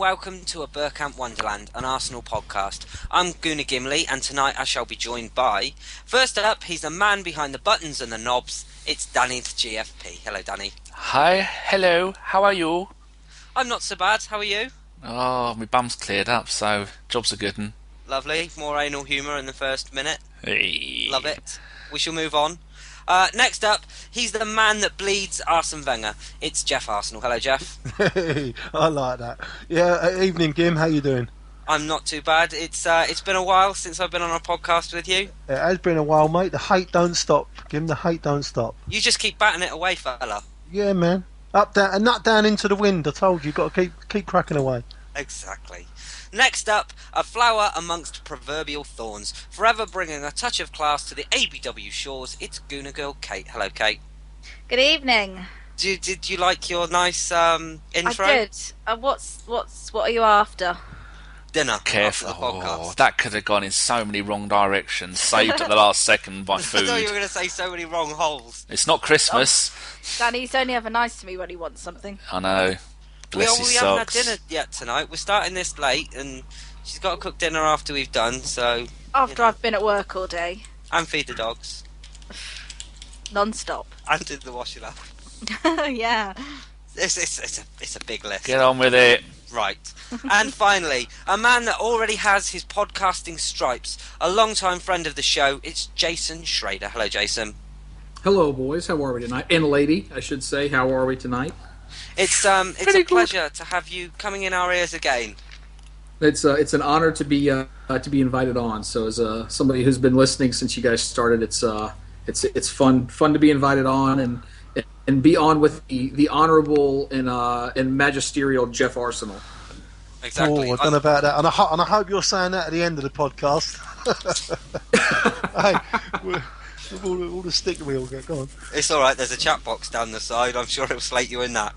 welcome to a Bergkamp Wonderland, an Arsenal podcast. I'm Gimli, and tonight I shall be joined by... First up, he's the man behind the buttons and the knobs. It's Danny the GFP. Hello, Danny. Hi, hello, how are you? I'm not so bad, how are you? Oh, my bum's cleared up, so job's a good one. Lovely, more anal humour in the first minute. Hey. Love it. We shall move on. Next up, he's the man that bleeds Arsene Wenger. It's Geoff Arsenal. Hello, Geoff. Hey, I like that. Yeah, evening, Gim. How you doing? I'm not too bad. It's been a while since I've been on a podcast with you. It has been a while, mate. The hate don't stop, Gim. The hate don't stop. You just keep batting it away, fella. Yeah, man. Up, down, and not down into the wind. I told you, got to keep cracking away. Exactly. Next up, a flower amongst proverbial thorns, forever bringing a touch of class to the ABW shores. It's Gooner Girl Kate. Hello, Kate. Good evening. Did you like your nice intro? I did. What are you after? Dinner. Careful. After the podcast. That could have gone in so many wrong directions, saved at the last second by food. I thought you were going to say so many wrong holes. It's not Christmas. Danny's only ever nice to me when he wants something. I know. Bless his We haven't had socks. dinner yet tonight. We're starting this late, and she's got to cook dinner after we've done. So After I've been at work all day, and feed the dogs, non-stop. and do the washing up. Yeah. It's a big list. Get on with it. Right. And finally, a man that already has his podcasting stripes, a long-time friend of the show, it's Jason Schrader. Hello, Jason. Hello, boys. How are we tonight? And lady, I should say. How are we tonight? It's a pleasure to have you coming in our ears again. It's an honor to be invited on. So as somebody who's been listening since you guys started, it's fun to be invited on and be on with the honorable and magisterial Geoff Arsenal. Exactly. Oh, I don't know about that. And I hope you're saying that at the end of the podcast. Hey, all the stick we all get. Go on. It's all right. There's a chat box down the side. I'm sure it'll slate you in that.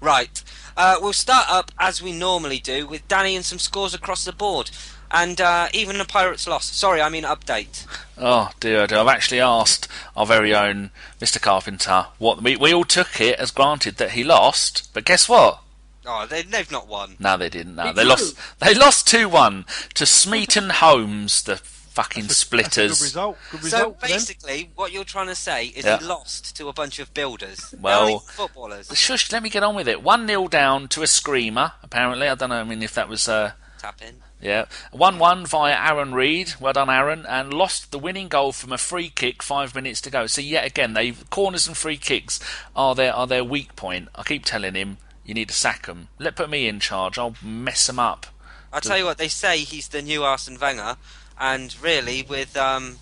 Right. We'll start up as we normally do with Danny and some scores across the board, and even the Pirates loss. Sorry, I mean update. Oh dear, I've actually asked our very own Mr. Carpenter what we all took it as granted that he lost, but guess what? Oh, they've not won. No, they didn't. No, they lost 2-1 to Smeaton Holmes, the fucking splitters. Good result. So basically, what you're trying to say is he lost to a bunch of builders. Well, They're only footballers. Shush, let me get on with it. 1-0 down to a screamer, apparently. I don't know, I mean, if that was... Tap in. Yeah. 1-1 via Aaron Reid. Well done, Aaron. And lost the winning goal from a free kick 5 minutes to go. So yet again, corners and free kicks are their weak point. I keep telling him, you need to sack them. Put me in charge. I'll mess them up. I'll tell you what, they say he's the new Arsene Wenger, and really, with the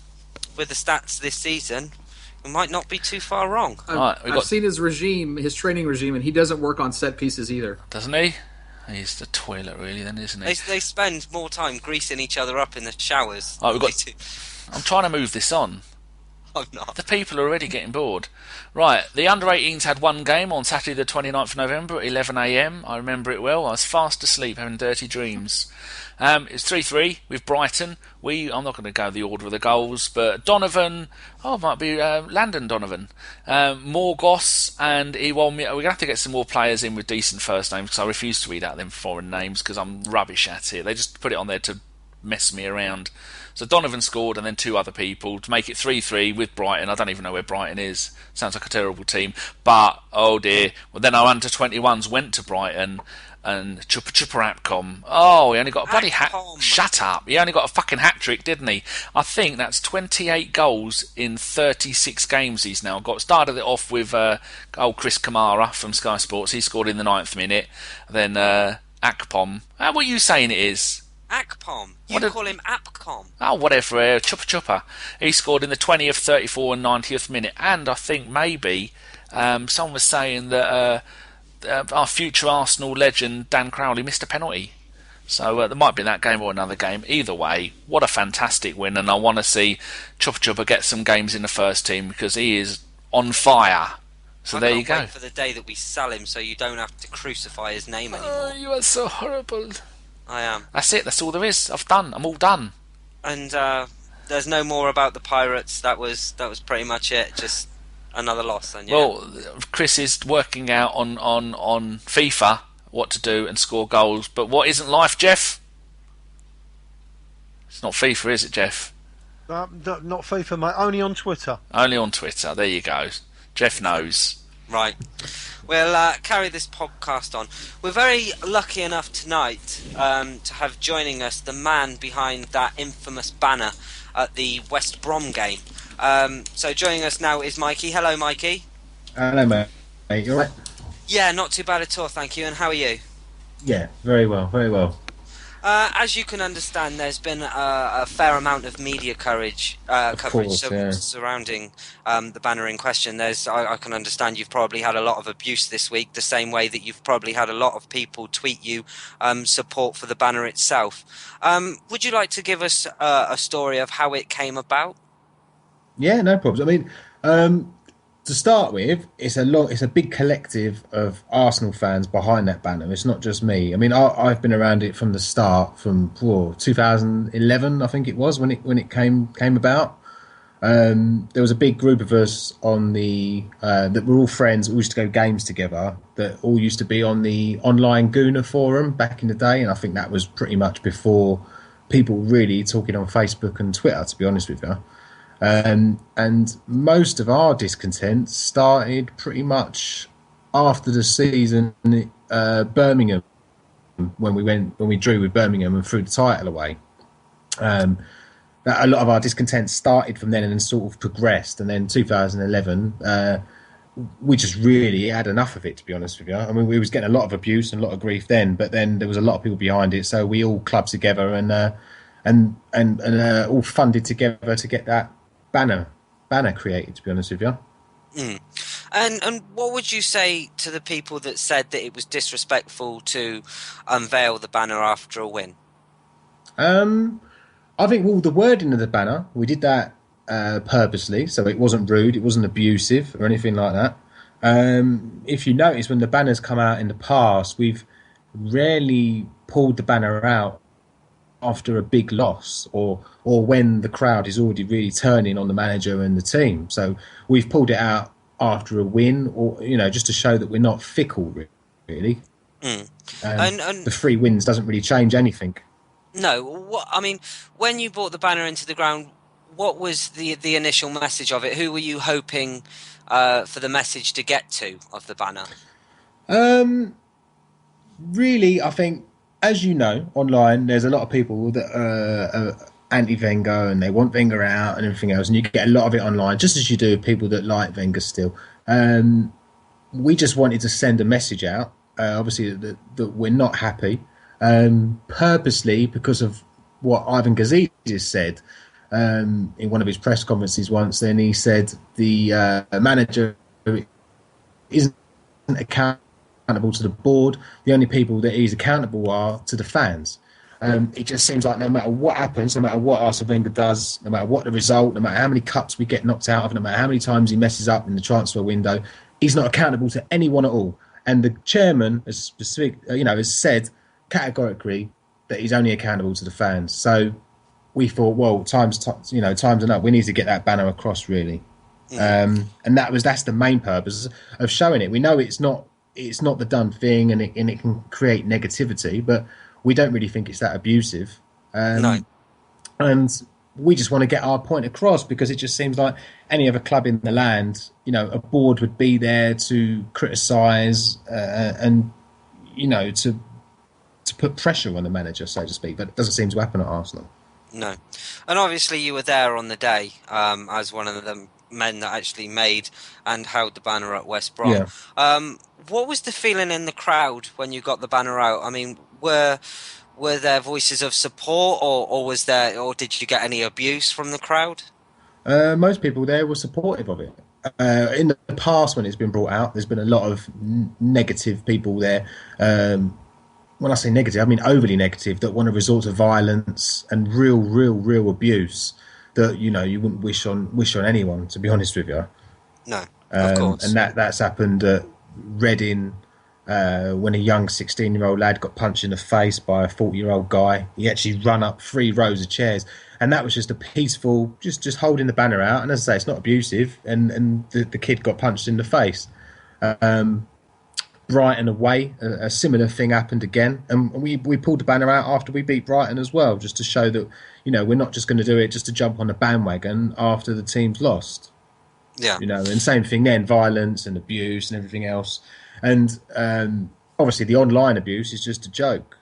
stats this season, we might not be too far wrong. I've seen his training regime, and he doesn't work on set pieces either. Doesn't he? He's the toilet, really, then, isn't he? They spend more time greasing each other up in the showers. I'm trying to move this on. I'm not. The people are already getting bored. Right, the under-18s had one game on Saturday the 29th of November at 11 a.m. I remember it well. I was fast asleep having dirty dreams. It's 3-3 with Brighton. I'm not going to go the order of the goals, but Donovan, it might be Landon Donovan, Morgos and Iwolmi. We're going to have to get some more players in with decent first names because I refuse to read out them foreign names because I'm rubbish at it. They just put it on there to mess me around. So Donovan scored and then two other people to make it 3-3 with Brighton. I don't even know where Brighton is. Sounds like a terrible team. But, oh dear. Well, then our under-21s went to Brighton and Chupa Oh, he only got a bloody hat. Shut up. He only got a fucking hat-trick, didn't he? I think that's 28 goals in 36 games he's now got. Started it off with Chris Kamara from Sky Sports. He scored in the 9th minute. Then Akpom. What are you saying it is? Akpom. Call him Apcom. Oh, whatever. Chupa. He scored in the 20th, 34th and 90th minute. And I think maybe someone was saying that our future Arsenal legend Dan Crowley missed a penalty. So there might be that game or another game. Either way, what a fantastic win. And I want to see Chupa get some games in the first team because he is on fire. So there you go. Wait for the day that we sell him so you don't have to crucify his name anymore. Oh, you are so horrible. I am. That's it. That's all there is. I'm all done. And there's no more about the Pirates. That was pretty much it. Just another loss. Then, yeah. Well, Chris is working out on FIFA what to do and score goals. But what isn't life, Geoff? It's not FIFA, is it, Geoff? Not FIFA, mate. Only on Twitter. Only on Twitter. There you go. Geoff knows. Right. We'll carry this podcast on. We're very lucky enough tonight to have joining us the man behind that infamous banner at the West Brom game. So joining us now is Mikey. Hello, Mikey. Hello, mate. You alright? Yeah, not too bad at all, thank you. And how are you? Yeah, very well, very well. As you can understand, there's been a fair amount of media coverage surrounding the banner in question. I can understand you've probably had a lot of abuse this week, the same way that you've probably had a lot of people tweet you support for the banner itself. Would you like to give us a story of how it came about? Yeah, no problems. I mean, to start with, it's a big collective of Arsenal fans behind that banner. It's not just me. I mean, I've been around it from the start, from 2011, I think it was when it came about. There was a big group of us on the that were all friends. We used to go games together. That all used to be on the online Gooner forum back in the day, and I think that was pretty much before people really talking on Facebook and Twitter. To be honest with you. And most of our discontent started pretty much after the season Birmingham, when we drew with Birmingham and threw the title away. That a lot of our discontent started from then and then sort of progressed. And then 2011, we just really had enough of it, to be honest with you. I mean, we was getting a lot of abuse and a lot of grief then, but then there was a lot of people behind it, so we all clubbed together and all funded together to get that banner created, to be honest with you. And what would you say to the people that said that it was disrespectful to unveil the banner after a win? I think the wording of the banner, we did that purposely, so it wasn't rude, it wasn't abusive or anything like that. If you notice, when the banners come out in the past, we've rarely pulled the banner out after a big loss or when the crowd is already really turning on the manager and the team. So we've pulled it out after a win, or just to show that we're not fickle, really. And the 3 wins doesn't really change anything. No, I mean, when you brought the banner into the ground, what was the initial message of it? Who were you hoping for the message to get to of the banner? Really, I think, as you know, online, there's a lot of people that are anti-Wenger and they want Wenger out and everything else, and you get a lot of it online, just as you do people that like Wenger still. We just wanted to send a message out, obviously, that we're not happy, purposely, because of what Ivan Gazidis said in one of his press conferences once. Then he said the manager isn't accountable to the board. The only people that he's accountable are to the fans. It just seems like no matter what happens, no matter what Arsene Wenger does, no matter what the result, no matter how many cups we get knocked out of, no matter how many times he messes up in the transfer window, he's not accountable to anyone at all. And the chairman has has said categorically that he's only accountable to the fans. So we thought, well, time's enough. We need to get that banner across, really. And that's the main purpose of showing it. We know it's not the done thing, and it can create negativity, but we don't really think it's that abusive. No. And we just want to get our point across, because it just seems like any other club in the land, a board would be there to criticise and to put pressure on the manager, so to speak. But it doesn't seem to happen at Arsenal. No. And obviously you were there on the day as one of the men that actually made and held the banner at West Brom. Yeah. What was the feeling in the crowd when you got the banner out? I mean, were there voices of support, or did you get any abuse from the crowd? Most people there were supportive of it. In the past, when it's been brought out, there's been a lot of negative people there. When I say negative, I mean overly negative, that want to resort to violence and real abuse that you wouldn't wish on anyone, to be honest with you. No, of course. And that's happened at Reading when a young 16-year-old lad got punched in the face by a 40-year-old guy. He actually run up 3 rows of chairs, and that was just a peaceful, just holding the banner out. And as I say, it's not abusive, and the kid got punched in the face. Brighton away, a similar thing happened again, and we pulled the banner out after we beat Brighton as well, just to show that we're not just going to do it just to jump on the bandwagon after the team's lost. Yeah. And same thing then, violence and abuse and everything else, and obviously the online abuse is just a joke.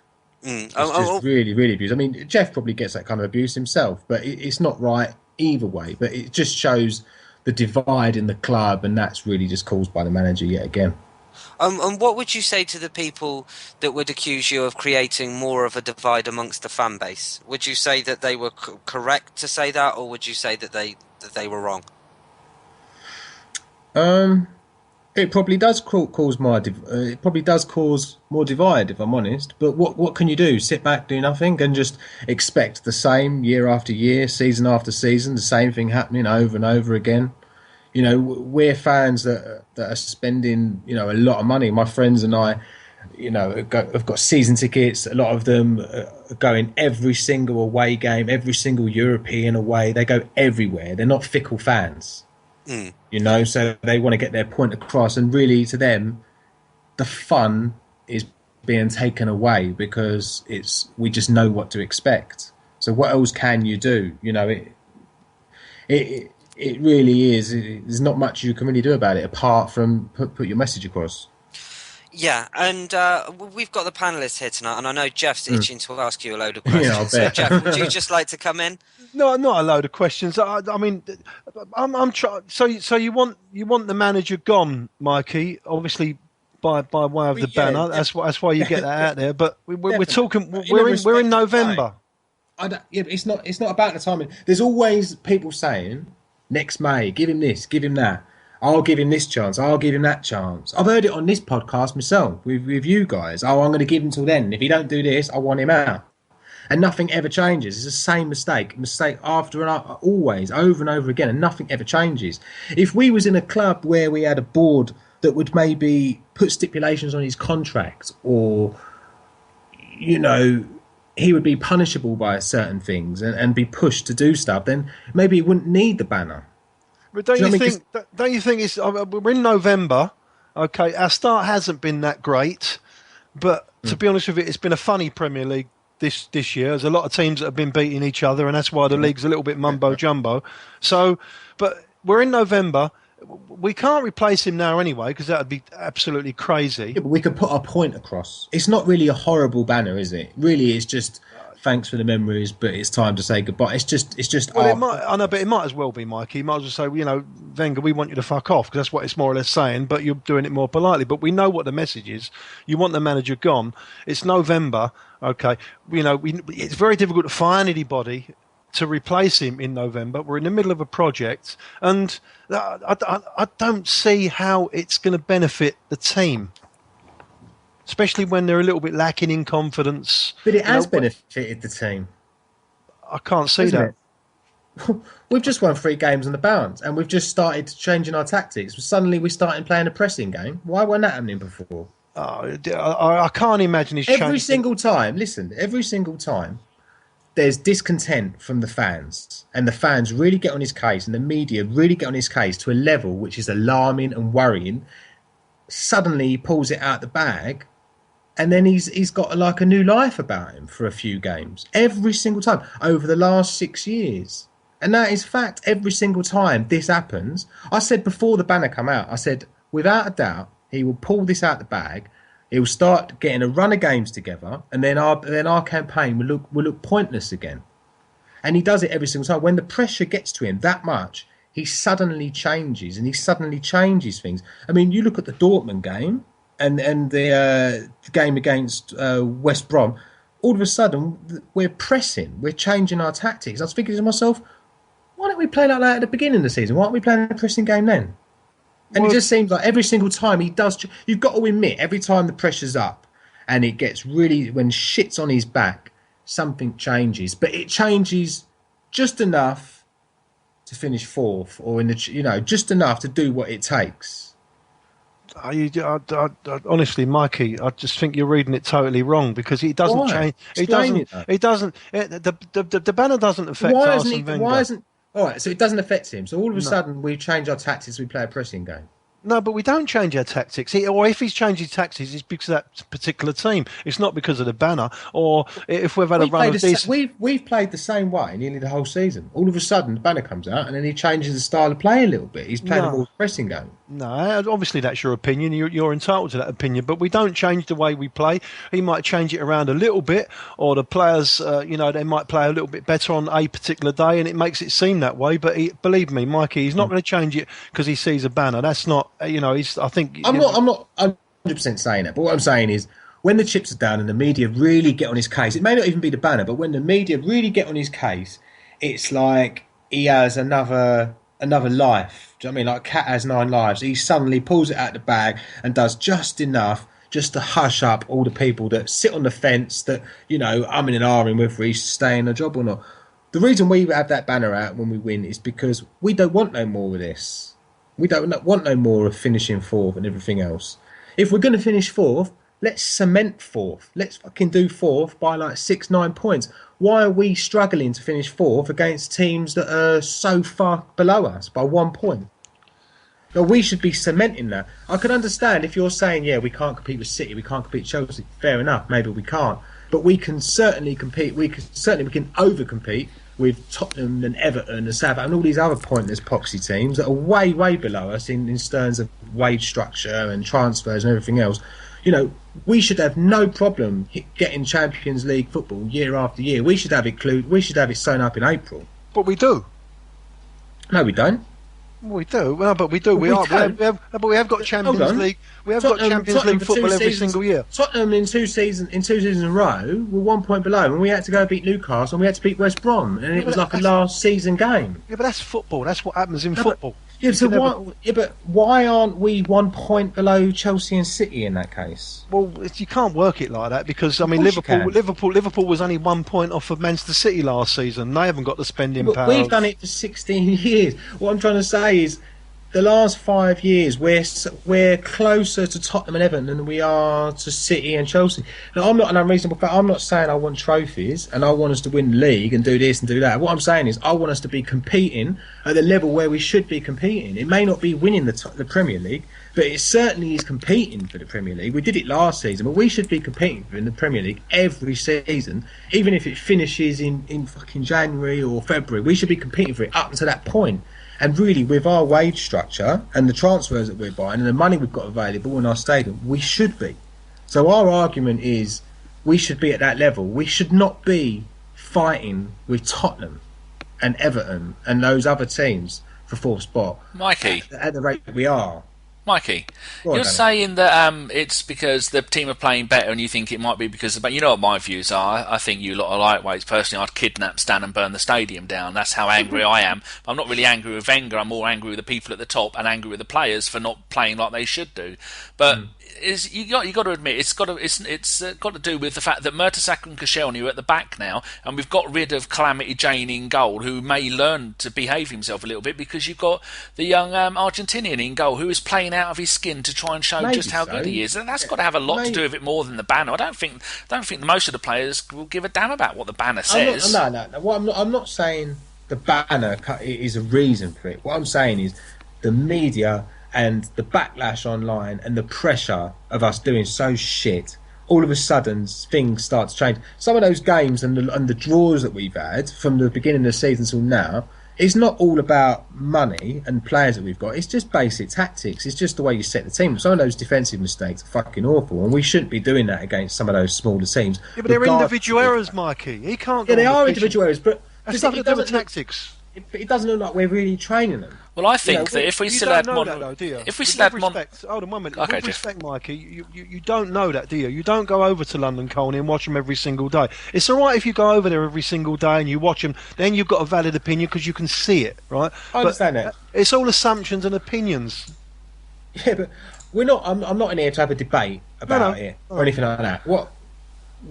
It's just really, really abuse. I mean, Geoff probably gets that kind of abuse himself, but it's not right either way. But it just shows the divide in the club, and that's really just caused by the manager yet again. And what would you say to the people that would accuse you of creating more of a divide amongst the fan base? Would you say that they were correct to say that, or would you say that they were wrong? It probably does cause more. It probably does cause more divide, if I'm honest. But what can you do? Sit back, do nothing, and just expect the same year after year, season after season, the same thing happening over and over again. We're fans that are spending a lot of money. My friends and I, have got season tickets. A lot of them are going every single away game, every single European away. They go everywhere. They're not fickle fans. So they want to get their point across, and really to them the fun is being taken away because we just know what to expect. So what else can you do? It really is. There's not much you can really do about it apart from put your message across. Yeah, and we've got the panellists here tonight, and I know Geoff's itching to ask you a load of questions. Yeah, I'll bet. So, Geoff, would you just like to come in? No, not a load of questions. I mean, I'm trying. So you want the manager gone, Mikey? Obviously, by way of the banner. That's why you get that out there. But we're talking. We're in November. It's not about the timing. There's always people saying next May, give him this, give him that. I'll give him this chance. I'll give him that chance. I've heard it on this podcast myself with you guys. Oh, I'm going to give him till then. If he don't do this, I want him out. And nothing ever changes. It's the same mistake after and after, always, over and over again, and nothing ever changes. If we was in a club where we had a board that would maybe put stipulations on his contract, or, he would be punishable by certain things and be pushed to do stuff, then maybe he wouldn't need the banner. But don't you think it's we're in November? Okay, our start hasn't been that great, but to be honest with you, it's been a funny Premier League this year. There's a lot of teams that have been beating each other, and that's why the league's a little bit mumbo jumbo. So, but we're in November. We can't replace him now anyway, because that would be absolutely crazy. Yeah, but we could put our point across. It's not really a horrible banner, is it? Really, it's just thanks for the memories, but it's time to say goodbye. It's just. Well, I know, but it might as well be, Mikey. You might as well say, Wenger, we want you to fuck off, because that's what it's more or less saying. But you're doing it more politely. But we know what the message is. You want the manager gone. It's November. Okay, it's very difficult to find anybody to replace him in November. We're in the middle of a project, and I don't see how it's going to benefit the team, especially when they're a little bit lacking in confidence. But it has benefited the team. I can't see that. We've just won 3 games on the bounce, and we've just started changing our tactics. Suddenly we started playing a pressing game. Why wasn't that happening before? I can't imagine he's every single time, there's discontent from the fans, and the fans really get on his case, and the media really get on his case to a level which is alarming and worrying. Suddenly he pulls it out the bag, and then he's got like a new life about him for a few games. Every single time over the last 6 years. And that is fact. Every single time this happens, I said before the banner come out, I said, without a doubt, he will pull this out the bag. He'll start getting a run of games together, and then our campaign will look pointless again. And he does it every single time. When the pressure gets to him that much, he suddenly changes, and he suddenly changes things. I mean, you look at the Dortmund game and the game against West Brom. All of a sudden, we're pressing, we're changing our tactics. I was thinking to myself, why don't we play like that at the beginning of the season? Why aren't we playing a pressing game then? And it just seems like every single time he does, you've got to admit, every time the pressure's up and it gets really, when shit's on his back, something changes. But it changes just enough to finish 4th, or just enough to do what it takes. Honestly, Mikey, I just think you're reading it totally wrong, because he doesn't change. He doesn't. The banner doesn't affect Arsene Wenger. All right, so it doesn't affect him. So all of a sudden we change our tactics. We play a pressing game. No, but we don't change our tactics. Or if he's changing tactics, it's because of that particular team. It's not because of the banner. Or if we've had a run of decent... We've played the same way nearly the whole season. All of a sudden, the banner comes out and then he changes the style of play a little bit. He's playing a more pressing game. No, obviously that's your opinion. You're entitled to that opinion. But we don't change the way we play. He might change it around a little bit, or the players, they might play a little bit better on a particular day, and it makes it seem that way. But believe me, Mikey, he's not going to change it because he sees a banner. That's not, he's. I think I'm not 100% saying that. But what I'm saying is, when the chips are down and the media really get on his case, it may not even be the banner, but when the media really get on his case, it's like he has another life. Do you know what I mean? Like a cat has 9 lives. He suddenly pulls it out the bag and does just enough just to hush up all the people that sit on the fence that, I'm in an ahhing whether he's staying in a job or not. The reason we have that banner out when we win is because we don't want no more of this. We don't want no more of finishing 4th and everything else. If we're going to finish 4th, let's cement 4th. Let's fucking do 4th by like 6-9 points. Why are we struggling to finish 4th against teams that are so far below us by 1 point? No, we should be cementing that. I could understand if you're saying, we can't compete with City, we can't compete with Chelsea. Fair enough, maybe we can't. But we can certainly compete. We can over-compete with Tottenham and Everton and Southampton and all these other pointless poxy teams that are way, way below us in terms of wage structure and transfers and everything else. We should have no problem getting Champions League football year after year. We should have it sewn up in April. But we do. No, we don't. We do. Well, but we do. We have got Champions League. We have got Champions League football every single year. Tottenham in two seasons in a row were 1 point below, and we had to go beat Newcastle, and we had to beat West Brom, and it was like a last season game. Yeah, but that's football. That's what happens in football. But why aren't we 1 point below Chelsea and City in that case? Well, you can't work it like that because Liverpool was only 1 point off of Manchester City last season. They haven't got the spending power. We've done it for 16 years. What I'm trying to say is, the last 5 years we're closer to Tottenham and Everton than we are to City and Chelsea. Now, I'm not an unreasonable fan. I'm not saying I want trophies and I want us to win the league and do this and do that. What I'm saying is I want us to be competing at the level where we should be competing. It may not be winning the Premier League, but it certainly is competing for the Premier League. We did it last season, but we should be competing for the Premier League every season, even if it finishes in fucking January or February. We should be competing for it up until that point. And really, with our wage structure and the transfers that we're buying and the money we've got available in our stadium, we should be. So our argument is we should be at that level. We should not be fighting with Tottenham and Everton and those other teams for 4th spot. Mikey. At the rate we are. Mikey, you're saying that it's because the team are playing better and you think it might be because of... But you know what my views are. I think you lot are lightweights. Personally, I'd kidnap Stan and burn the stadium down. That's how angry I am. But I'm not really angry with Wenger. I'm more angry with the people at the top and angry with the players for not playing like they should do. But you got to admit, it's got to do with the fact that Mertesacker and Koscielny are at the back now, and we've got rid of Calamity Jane in goal, who may learn to behave himself a little bit because you've got the young Argentinian in goal who is playing out of his skin to try and show just how good he is, and that's got to have a lot to do with it more than the banner. I don't think most of the players will give a damn about what the banner says. No. Well, I'm not saying the banner is a reason for it. What I'm saying is the media and the backlash online and the pressure of us doing so shit. All of a sudden, things start to change. Some of those games and the draws that we've had from the beginning of the season till now, it's not all about money and players that we've got. It's just basic tactics. It's just the way you set the team. Some of those defensive mistakes are fucking awful, and we shouldn't be doing that against some of those smaller teams. Yeah, but they're individual errors, Mikey. He can't. Yeah, they are individual errors, but that's nothing to do with tactics. It doesn't look like we're really training them. Well, I think that if we still had hold on 1 minute. Okay, with respect, Mikey, you don't know that, do you? You don't go over to London Colney and watch them every single day. It's all right if you go over there every single day and you watch them. Then you've got a valid opinion because you can see it, right? I understand that. It's all assumptions and opinions. Yeah, but we're not. I'm not in here to have a debate about it or anything like that. What?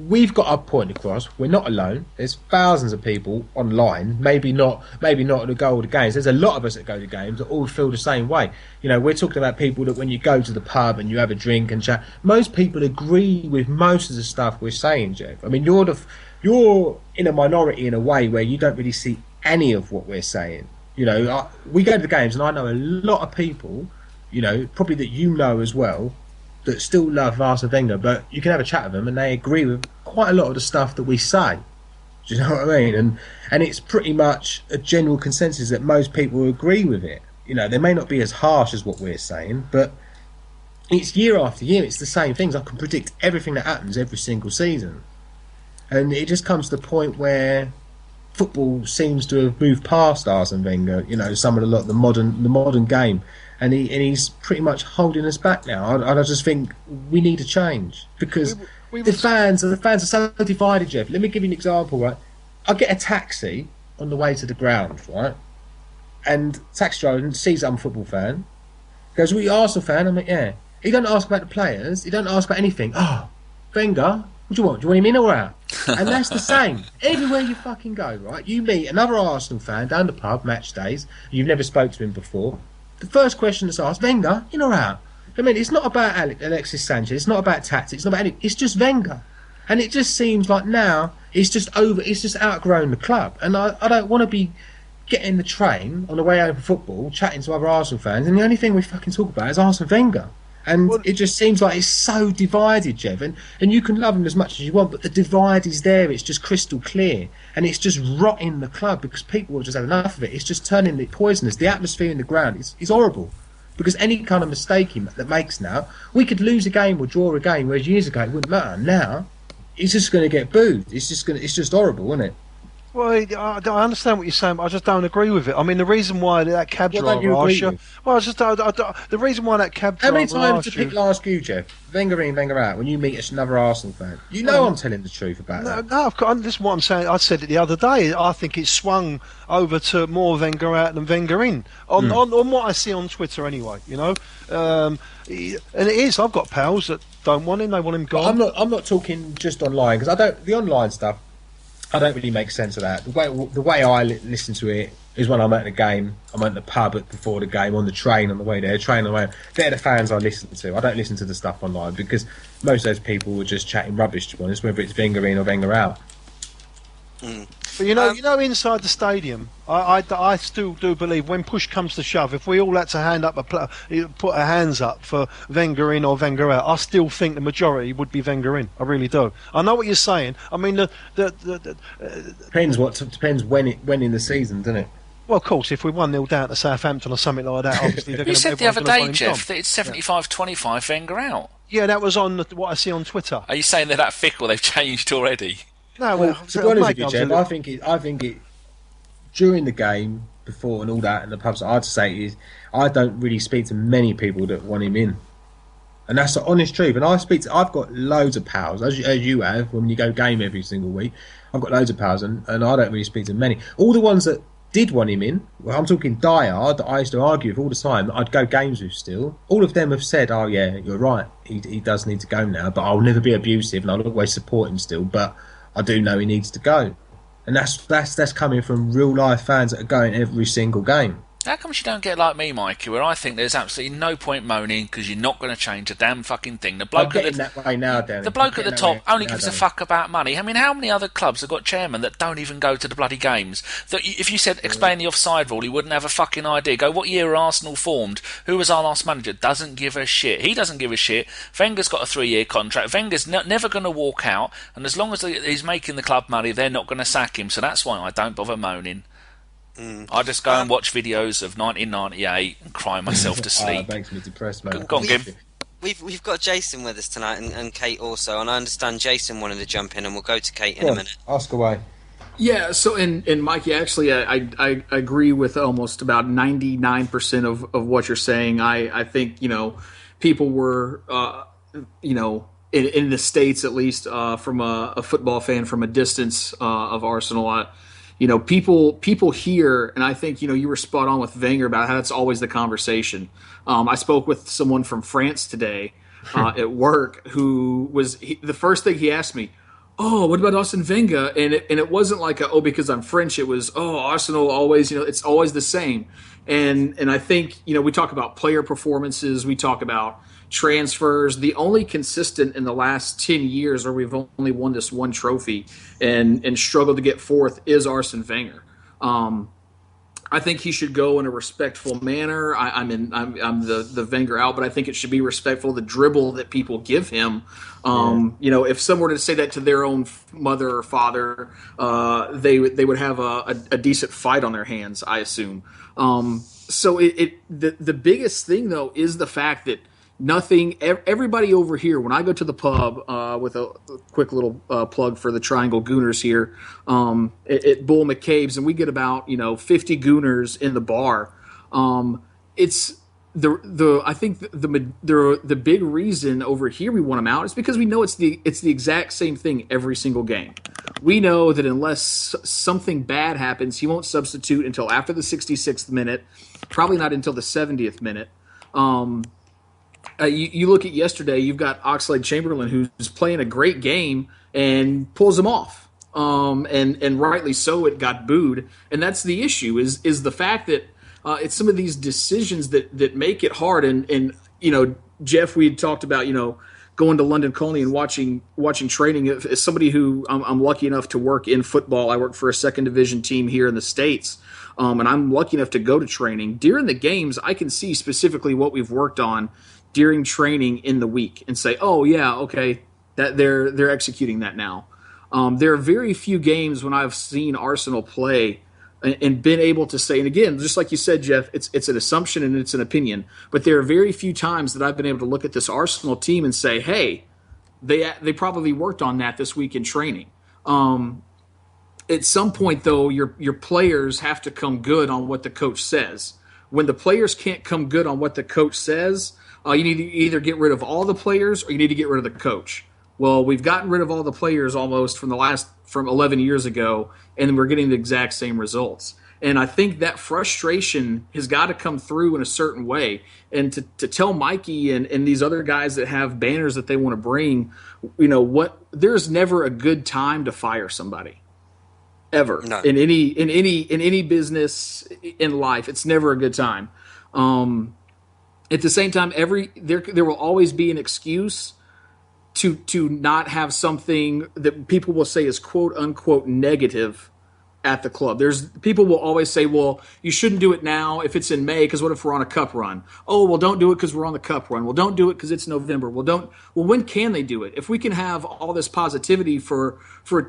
We've got our point across. We're not alone. There's thousands of people online. Maybe not to go to the games. There's a lot of us that go to games that all feel the same way. We're talking about people that when you go to the pub and you have a drink and chat, most people agree with most of the stuff we're saying, Geoff. I mean, you're in a minority in a way where you don't really see any of what we're saying. We go to the games and I know a lot of people probably that as well, that still love Arsene Wenger, but you can have a chat with them and they agree with quite a lot of the stuff that we say. Do you know what I mean? And it's pretty much a general consensus that most people agree with it. They may not be as harsh as what we're saying, but it's year after year, it's the same things. I can predict everything that happens every single season. And it just comes to the point where football seems to have moved past Arsene Wenger, some of the modern game. And he's pretty much holding us back now. I just think we need a change because the fans are so divided, Geoff. Let me give you an example, right? I get a taxi on the way to the ground, right? And taxi driver sees I'm a football fan. Goes, "Are you Arsenal fan?" I'm like, "Yeah." He don't ask about the players. He don't ask about anything. "Oh, Wenger, what do you want? Do you want him in or out?" And that's the same. Everywhere you fucking go, right? You meet another Arsenal fan down the pub, match days. You've never spoke to him before. The first question that's asked, "Wenger, in or out?" I mean, it's not about Alexis Sanchez. It's not about tactics. It's not about anything. It's just Wenger. And it just seems like now it's just over. It's just outgrown the club. And I don't want to be getting the train on the way home from football, chatting to other Arsenal fans, and the only thing we fucking talk about is Arsene Wenger. And it just seems like it's so divided, Geoff. And you can love him as much as you want, but the divide is there. It's just crystal clear. And it's just rotting the club because people have just had enough of it. It's just turning it poisonous. The atmosphere in the ground is horrible. Because any kind of mistake that makes now, we could lose a game or draw a game, whereas years ago it wouldn't matter. Now, it's just going to get booed. It's just horrible, isn't it? Well, I understand what you're saying, but I just don't agree with it. I mean, the reason why that cab driver asked you... Well, the reason why that cab driver asked you... How many times did people ask you, Geoff, Wenger in, Wenger out, when you meet another Arsenal fan? I'm telling the truth about that. No, this is what I'm saying. I said it the other day. I think it's swung over to more Wenger out than Wenger in. On what I see on Twitter, anyway, and it is. I've got pals that don't want him. They want him gone. I'm not talking just online, because the online stuff, I don't really make sense of that. The way I listen to it is when I'm at the game, I'm at the pub before the game, on the train on the way there, train on the way. They're the fans I listen to. I don't listen to the stuff online because most of those people were just chatting rubbish, to be honest, whether it's Wenger in or Wenger out. But inside the stadium, I still do believe when push comes to shove, if we all had to put our hands up for Wenger in or Wenger out, I still think the majority would be Wenger in. I really do. I know what you're saying. I mean, depends when in the season, doesn't it? Well, of course, if we 1-0 down to Southampton or something like that, obviously they're going to. You said the other day, Geoff, that it's 75-25 Wenger out. Yeah, that was on what I see on Twitter. Are you saying they're that fickle? They've changed already. No, well, to be honest with you, Geoff, I think it during the game, before and all that, and the pubs, I'd say is I don't really speak to many people that want him in, and that's the honest truth. And I've got loads of pals, as you have when you go game every single week. I've got loads of pals, and I don't really speak to many. All the ones that did want him in, well, I'm talking diehard, that I used to argue with all the time, that I'd go games with still. All of them have said, "Oh yeah, you're right. He does need to go now, but I'll never be abusive, and I'll always support him still. But I do know he needs to go," and that's coming from real life fans that are going every single game. How come you don't get like me, Mikey, where I think there's absolutely no point moaning because you're not going to change a damn fucking thing. The bloke at the top only gives a fuck about money. I mean, how many other clubs have got chairmen that don't even go to the bloody games? That if you said explain the offside rule, he wouldn't have a fucking idea. Go, what year Arsenal formed? Who was our last manager? Doesn't give a shit. He doesn't give a shit. Wenger's got a 3-year contract. Wenger's never going to walk out, and as long as he's making the club money, they're not going to sack him. So that's why I don't bother moaning. I just go and watch videos of 1998 and cry myself to sleep. It makes me depressed, mate. Go on, Gim. We've got Jason with us tonight and Kate also, and I understand Jason wanted to jump in, and we'll go to Kate in a minute. Ask away. Yeah, so and Mikey, actually, I agree with almost about 99% of what you're saying. I think people were in the States at least from a football fan from a distance of Arsenal. People here, and I think, you were spot on with Wenger about how that's always the conversation. I spoke with someone from France today at work who was the first thing he asked me, "Oh, what about Arsene Wenger?" And it wasn't like because I'm French. It was, Arsenal always, it's always the same. And I think, we talk about player performances, we talk about transfers. The only consistent in the last 10 years where we've only won this one trophy and struggled to get fourth is Arsene Wenger. I think he should go in a respectful manner. I'm the Wenger out, but I think it should be respectful of the dribble that people give him. If someone were to say that to their own mother or father, they would have a decent fight on their hands, I assume. The biggest thing though is the fact that everybody over here, when I go to the pub, with a quick little plug for the Triangle Gooners here, at Bull McCabe's, and we get about 50 Gooners in the bar. It's I think the big reason over here we want him out is because we know it's the exact same thing every single game. We know that unless something bad happens, he won't substitute until after the 66th minute, probably not until the 70th minute. You look at yesterday, you've got Oxlade-Chamberlain who's playing a great game and pulls him off. And rightly so, it got booed. And that's the issue is the fact that it's some of these decisions that make it hard. And Geoff, we had talked about, going to London Colney and watching training. As somebody who I'm lucky enough to work in football, I work for a second division team here in the States. And I'm lucky enough to go to training. During the games, I can see specifically what we've worked on during training in the week and say, oh yeah, okay, that they're executing that now. There are very few games when I've seen Arsenal play and been able to say, and again, just like you said, Geoff, it's an assumption and it's an opinion, but there are very few times that I've been able to look at this Arsenal team and say, hey, they probably worked on that this week in training. At some point, though, your players have to come good on what the coach says. When the players can't come good on what the coach says, you need to either get rid of all the players or you need to get rid of the coach. Well, we've gotten rid of all the players almost from 11 years ago, and we're getting the exact same results. And I think that frustration has got to come through in a certain way. And to tell Mikey and these other guys that have banners that they want to bring, there's never a good time to fire somebody. Ever. No. In any business in life, it's never a good time. At the same time, there will always be an excuse to not have something that people will say is quote unquote negative at the club. People will always say, well, you shouldn't do it now if it's in May, because what if we're on a cup run? Oh, well, don't do it because we're on the cup run. Well, don't do it because it's November. Well, when can they do it? If we can have all this positivity for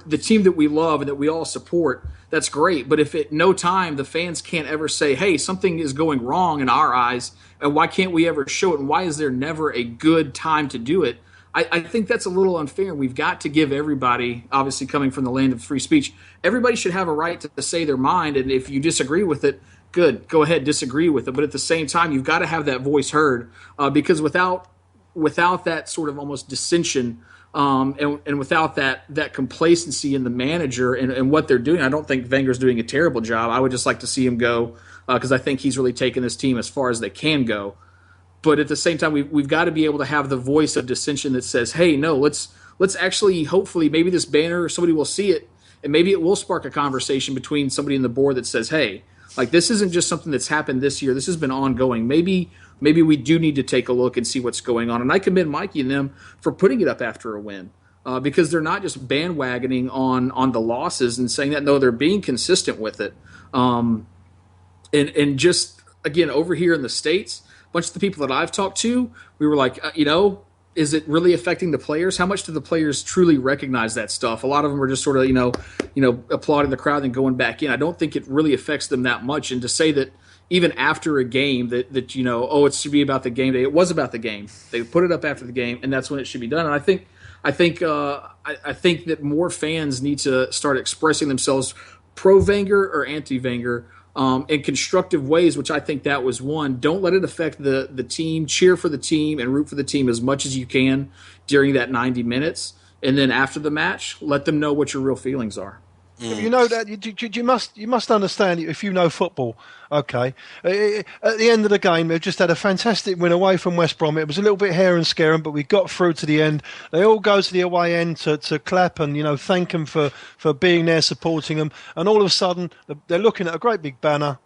the team that we love and that we all support, that's great. But if at no time the fans can't ever say, hey, something is going wrong in our eyes, and why can't we ever show it? And why is there never a good time to do it? I think that's a little unfair. We've got to give everybody, obviously coming from the land of free speech, everybody should have a right to say their mind. And if you disagree with it, good, go ahead, disagree with it. But at the same time, you've got to have that voice heard, because without that sort of almost dissension and without that complacency in the manager and what they're doing, I don't think Wenger's doing a terrible job. I would just like to see him go, because I think he's really taken this team as far as they can go. But at the same time, we've got to be able to have the voice of dissension that says, hey, no, let's actually, hopefully, maybe this banner or somebody will see it, and maybe it will spark a conversation between somebody in the board that says, hey, like, this isn't just something that's happened this year. This has been ongoing. Maybe we do need to take a look and see what's going on. And I commend Mikey and them for putting it up after a win, because they're not just bandwagoning on the losses and saying that. No, they're being consistent with it. And just, again, over here in the States, a bunch of the people that I've talked to, we were like, is it really affecting the players? How much do the players truly recognize that stuff? A lot of them are just sort of, applauding the crowd and going back in. I don't think it really affects them that much. And to say that even after a game that it should be about the game day, it was about the game. They put it up after the game, and that's when it should be done. And I think that more fans need to start expressing themselves pro-Wenger or anti-Wenger, in constructive ways, which I think that was one. Don't let it affect the team. Cheer for the team and root for the team as much as you can during that 90 minutes. And then after the match, let them know what your real feelings are. You know that you must understand, if you know football. Okay, at the end of the game, they've just had a fantastic win away from West Brom. It was a little bit hair and scaring, but we got through to the end. They all go to the away end to clap and thank them for being there, supporting them. And all of a sudden, they're looking at a great big banner.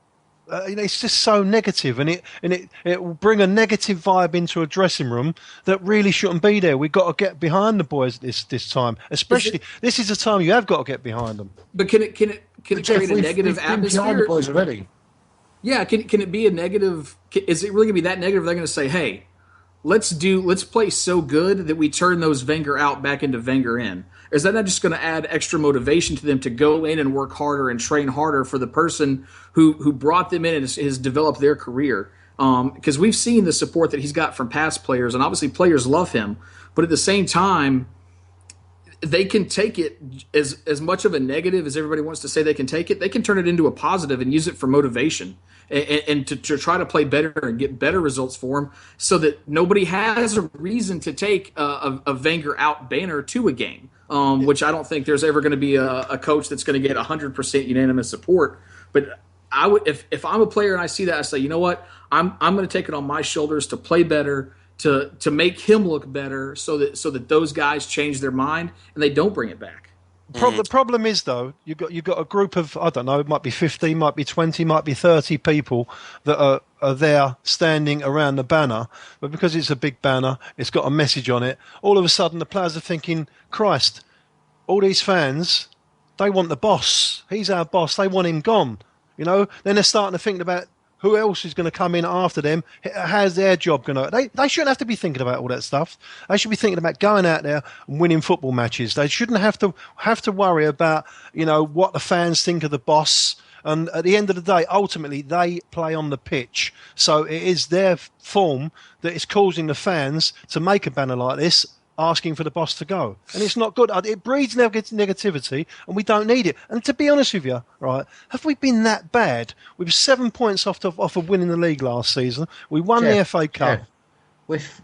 It's just so negative, and it will bring a negative vibe into a dressing room that really shouldn't be there. We've got to get behind the boys this time, especially this is the time you have got to get behind them. But can it create a negative atmosphere? Behind the boys already. Yeah, can it be a negative? Is it really going to be that negative? They're going to say, "Hey, let's play so good that we turn those Wenger out back into Wenger in." Or is that not just going to add extra motivation to them to go in and work harder and train harder for the person who brought them in and has developed their career? Because we've seen the support that he's got from past players, and obviously players love him. But at the same time, they can take it as much of a negative as everybody wants to say they can take it. They can turn it into a positive and use it for motivation and to try to play better and get better results for him, so that nobody has a reason to take a Wenger out banner to a game. Which I don't think there's ever going to be a coach that's going to get 100% unanimous support. But I would, if I'm a player and I see that, I say, you know what, I'm going to take it on my shoulders to play better, to make him look better, so that those guys change their mind and they don't bring it back. The problem is, though, you've got a group of, I don't know, it might be 15, might be 20, might be 30 people that are there standing around the banner, but because it's a big banner, it's got a message on it, all of a sudden the players are thinking, Christ, all these fans, they want the boss. He's our boss. They want him gone. Then they're starting to think about who else is going to come in after them. How's their job going to... They shouldn't have to be thinking about all that stuff. They should be thinking about going out there and winning football matches. They shouldn't have to worry about, what the fans think of the boss. And at the end of the day, ultimately, they play on the pitch. So it is their form that is causing the fans to make a banner like this, asking for the boss to go. And it's not good. It breeds negativity, and we don't need it. And to be honest with you, right, have we been that bad? We were 7 points off of winning the league last season. We won the FA Cup.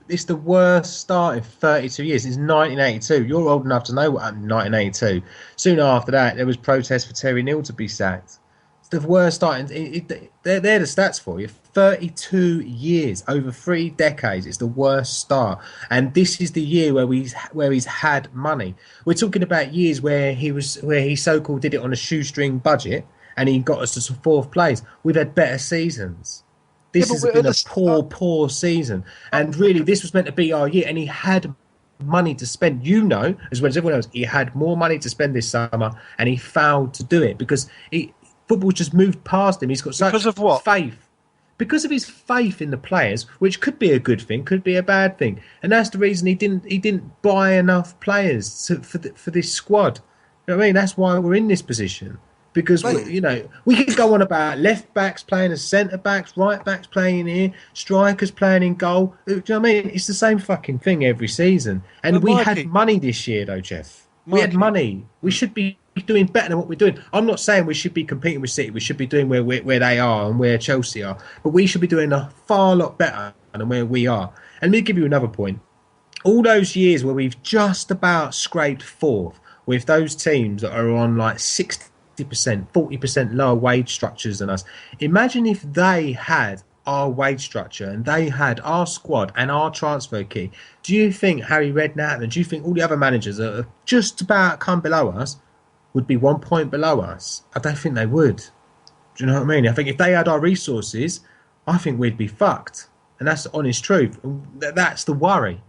It's the worst start in 32 years. It's 1982. You're old enough to know what happened in 1982. Soon after that, there was protests for Terry Neal to be sacked. It's the worst start. They're the stats for you. 32 years, over 3 decades. It's the worst start, and this is the year where he's had money. We're talking about years where he so-called did it on a shoestring budget, and he got us to 4th place. We've had better seasons. This has been a poor season, and really, this was meant to be our year. And he had money to spend, as well as everyone else. He had more money to spend this summer, and he failed to do it because football just moved past him. He's got such faith. Because of his faith in the players, which could be a good thing, could be a bad thing, and that's the reason he didn't buy enough players for this squad. You know what I mean? That's why we're in this position. Because we could go on about left backs playing as centre backs, right backs playing here, strikers playing in goal. Do you know what I mean? It's the same fucking thing every season. And we had money this year, though, Geoff. We had money. We should be doing better than what we're doing. I'm not saying we should be competing with City. We should be doing where they are and where Chelsea are. But we should be doing a far lot better than where we are. And let me give you another point. All those years where we've just about scraped 4th with those teams that are on like 60%, 40% lower wage structures than us. Imagine if they had our wage structure and they had our squad and our transfer key. Do you think Harry Redknapp and do you think all the other managers that are just about come below us would be 1 point below us? I don't think they would. Do you know what I mean? I think if they had our resources, I think we'd be fucked. And that's the honest truth. That's the worry.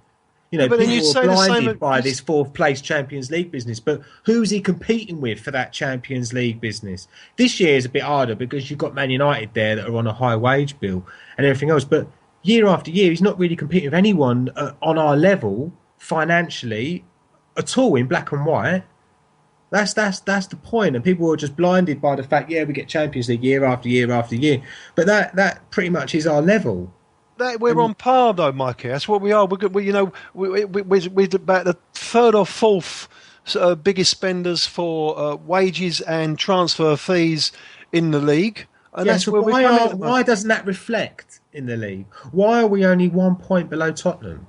But people are blinded by this 4th place Champions League business. But who's he competing with for that Champions League business? This year is a bit harder because you've got Man United there that are on a high wage bill and everything else. But year after year, he's not really competing with anyone on our level financially at all in black and white. That's the point, and people are just blinded by the fact, we get Champions League year after year after year, but that pretty much is our level. We're on par, though, Mikey. That's what we are. We're about the 3rd or 4th biggest spenders for wages and transfer fees in the league, and that's so where why doesn't that reflect in the league? Why are we only 1 point below Tottenham?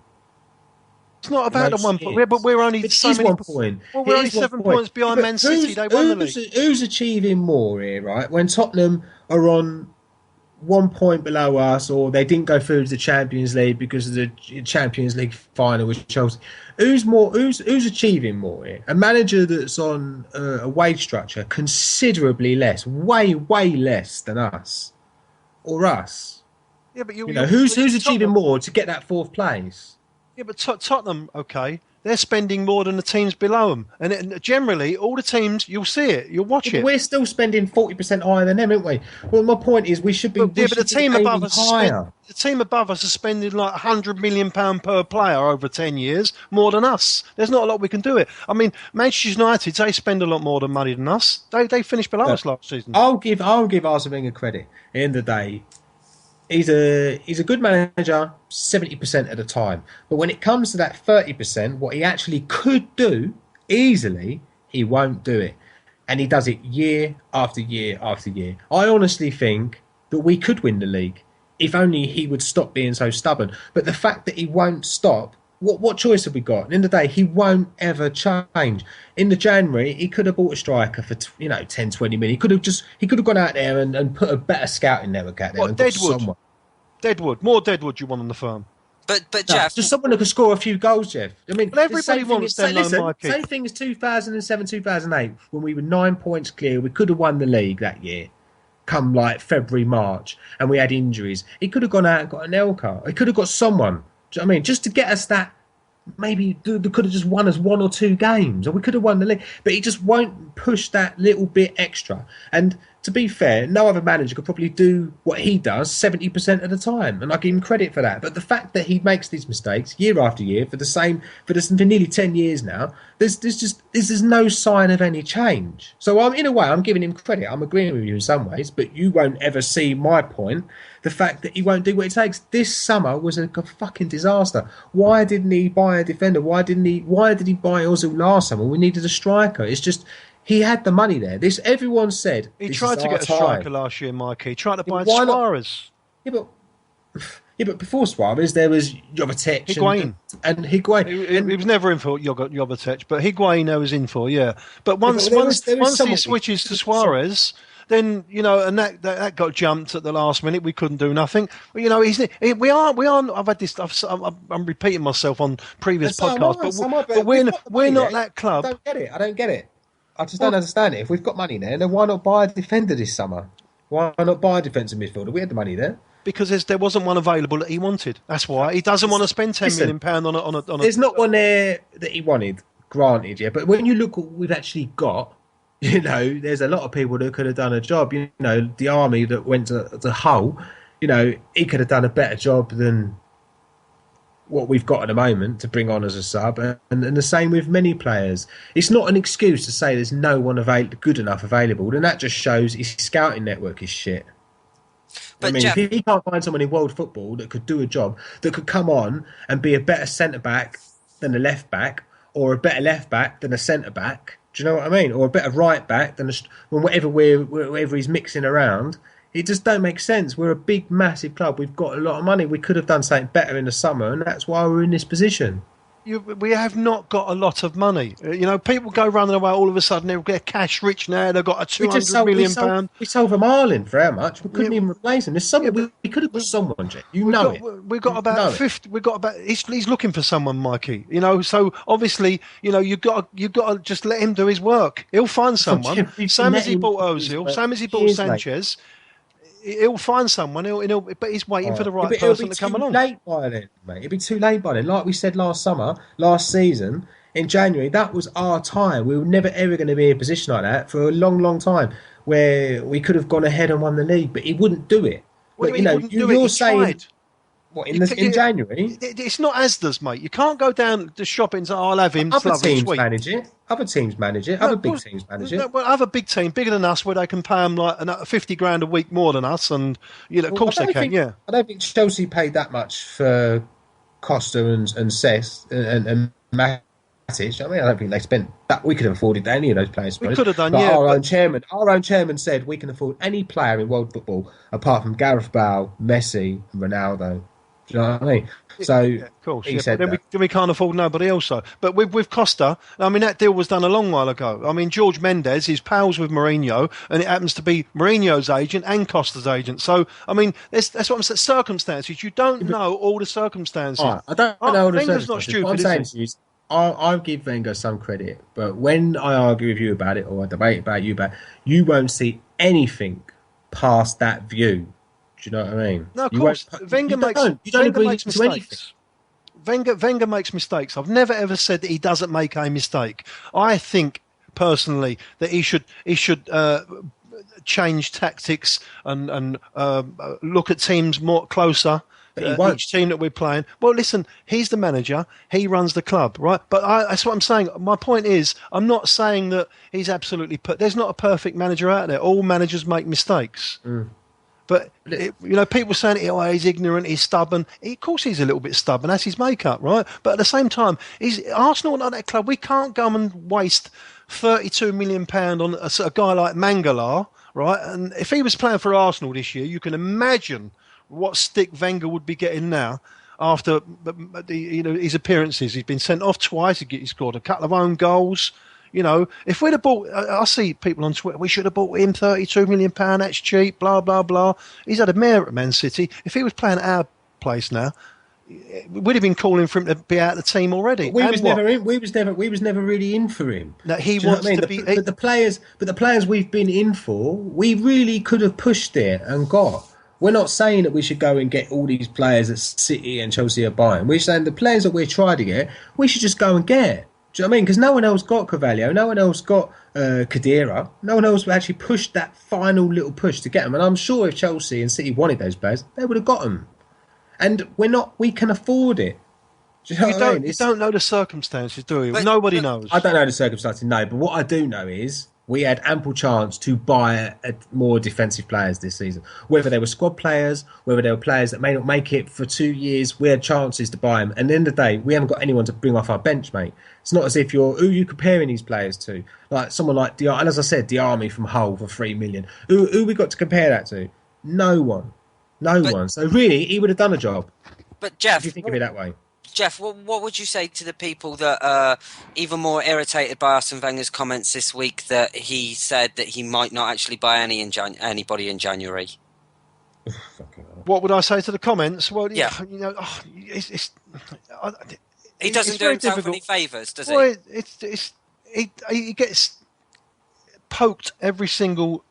It's not about the 1 point, but we're only so many 1 point. Well, we're only 7 points behind Man City. They won the league. Who's achieving more here, right? When Tottenham are on 1 point below us, or they didn't go through to the Champions League because of the Champions League final with Chelsea. Who's achieving more here? A manager that's on a wage structure considerably less, way less than us, or us. Yeah, but who's achieving more to get that 4th place? Yeah, but Tottenham, okay, they're spending more than the teams below them, and generally, all the teams, you'll see it, you'll watch it. We're still spending 40% higher than them, aren't we? Well, my point is, we should be. But, yeah, but the team above us, higher. the team above us is spending like £100 million per player over 10 years, more than us. There's not a lot we can do it. I mean, Manchester United, they spend a lot more than money than us. They finished below us last season. I'll give Arsene Wenger credit. At the end of the day, he's a good manager 70% of the time. But when it comes to that 30%, what he actually could do easily, he won't do it. And he does it year after year after year. I honestly think that we could win the league if only he would stop being so stubborn. But the fact that he won't stop, what choice have we got? At the end of the day, he won't ever change. In the January, he could have bought a striker for 10, 20 million. He could have gone out there and put a better scouting network out there. What, Deadwood? More Deadwood you want on the firm? But Geoff, just someone who can score a few goals, Geoff. I mean, well, everybody wants them, Mikey. Same thing as 2007, 2008, when we were 9 points clear. We could have won the league that year, come like February, March, and we had injuries. He could have gone out and got an Elka. He could have got someone. Do you know what I mean? Just to get us that. Maybe they could have just won us 1 or 2 games, or we could have won the league. But he just won't push that little bit extra. And to be fair, no other manager could probably do what he does 70% of the time, and I give him credit for that. But the fact that he makes these mistakes year after year for nearly 10 years now, there's no sign of any change. So in a way, I'm giving him credit. I'm agreeing with you in some ways, but you won't ever see my point. The fact that he won't do what it takes. This summer was a fucking disaster. Why didn't he buy a defender? Why did he buy Ozil last summer? We needed a striker. It's just. He had the money there. Everyone said he tried to get a striker last year, Mikey. He tried to buy Suarez. Yeah, but before Suarez, there was Jovetic, Higuain, and Higuain. He was never in for Jovetic, but Higuain I was in for, yeah. But once he switches to Suarez, then and that got jumped at the last minute. We couldn't do nothing. But, we are. I've had this. I'm repeating myself on previous podcasts, but we're not that club. I don't get it. I just don't understand it. If we've got money there, then why not buy a defender this summer? Why not buy a defensive midfielder? We had the money there. Because there wasn't one available that he wanted. That's why. He doesn't want to spend £10 million on a... There's not one there that he wanted, granted, yeah. But when you look at what we've actually got, there's a lot of people that could have done a job. The army that went to Hull, he could have done a better job than what we've got at the moment to bring on as a sub, and the same with many players. It's not an excuse to say there's no one good enough available, and that just shows his scouting network is shit. But Jeff, if he can't find someone in world football that could do a job, that could come on and be a better centre-back than a left-back, or a better left-back than a centre-back, do you know what I mean? Or a better right-back than whatever he's mixing around. It just don't make sense. We're a big, massive club. We've got a lot of money. We could have done something better in the summer, and that's why we're in this position. We have not got a lot of money. People go running away all of a sudden. They're cash rich now. They've got a £200 million. We sold from Ireland for how much? We couldn't even replace him. There's someone we could have got someone. We've got about 50. We've got about. He's looking for someone, Mikey. So obviously, you've got to just let him do his work. He'll find someone. Same as he bought Ozil. Same as he bought Sanchez. He'll find someone, but he's waiting for the right person to come along. It'll be too late by then, mate. It'll be too late by then. Like we said last season, in January, that was our time. We were never, ever going to be in a position like that for a long, long time, where we could have gone ahead and won the league, but he wouldn't do it. You're saying... What, in January? It's not Asda's, mate. You can't go down the shop and say, I'll have him. Other teams manage it. Other teams manage it. Other big teams manage it. Well, other big team, bigger than us, where they can pay them like $50,000 a week more than us, and of course they can. Yeah, I don't think Chelsea paid that much for Costa and Cess and Matic. I don't think they spent that. We could have afforded any of those players. We could have done, Our own chairman said we can afford any player in world football apart from Gareth Bale, Messi, and Ronaldo. Do you know what I mean? So, of course, he said then we can't afford nobody else. So. But with Costa, that deal was done a long while ago. George Mendes is pals with Mourinho, and it happens to be Mourinho's agent and Costa's agent. So, that's what I'm saying. Circumstances. You don't know all the circumstances. Right, I don't know all the Wenger's circumstances. not stupid, what I'm saying to you is, I'll give Wenger some credit, but when I argue with you about it, or I debate about you won't see anything past that view. Do you know what I mean? No, of course. Wenger makes mistakes. Wenger makes mistakes. I've never ever said that he doesn't make a mistake. I think personally that he should change tactics and look at teams more closer. But he won't. Each team that we're playing. Well, listen, he's the manager. He runs the club, right? But that's what I'm saying. My point is, I'm not saying that he's absolutely. There's not a perfect manager out there. All managers make mistakes. But people saying, "Oh, he's ignorant, he's stubborn." Of course, he's a little bit stubborn. That's his makeup, right? But at the same time, Arsenal not that club. We can't go and waste £32 million on a guy like Mangala, right? And if he was playing for Arsenal this year, you can imagine what stick Wenger would be getting now after his appearances. He's been sent off twice. He scored a couple of own goals. If we'd have bought, I see people on Twitter, we should have bought him £32 million, that's cheap, blah, blah, blah. He's had a mare at Man City. If he was playing at our place now, we'd have been calling for him to be out of the team already. We was never really in for him. No, he wants to be. But the players we've been in for, we really could have pushed there and got. We're not saying that we should go and get all these players that City and Chelsea are buying. We're saying the players that we're trying to get, we should just go and get. Do you know what I mean? Because no one else got Carvalho, no one else got Khedira, no one else actually pushed that final little push to get them. And I'm sure if Chelsea and City wanted those players, they would have got them. And we can afford it. Do you know what I mean? You don't know the circumstances, do you? Nobody knows. I don't know the circumstances, no. But what I do know is we had ample chance to buy more defensive players this season. Whether they were squad players, whether they were players that may not make it for 2 years, we had chances to buy them. And at the end of the day, we haven't got anyone to bring off our bench, mate. It's not as if who are you comparing these players to? Like someone like Diarmi, and as I said, Diarmi from Hull for $3 million. Who we got to compare that to? No one. No one. So really, he would have done a job. But Geoff, if you think of it that way. Jeff, what would you say to the people that are even more irritated by Arsene Wenger's comments this week that he said that he might not actually buy anybody in January? What would I say to the comments? Well, yeah. He doesn't do himself any favours, does he? Well, he gets poked every single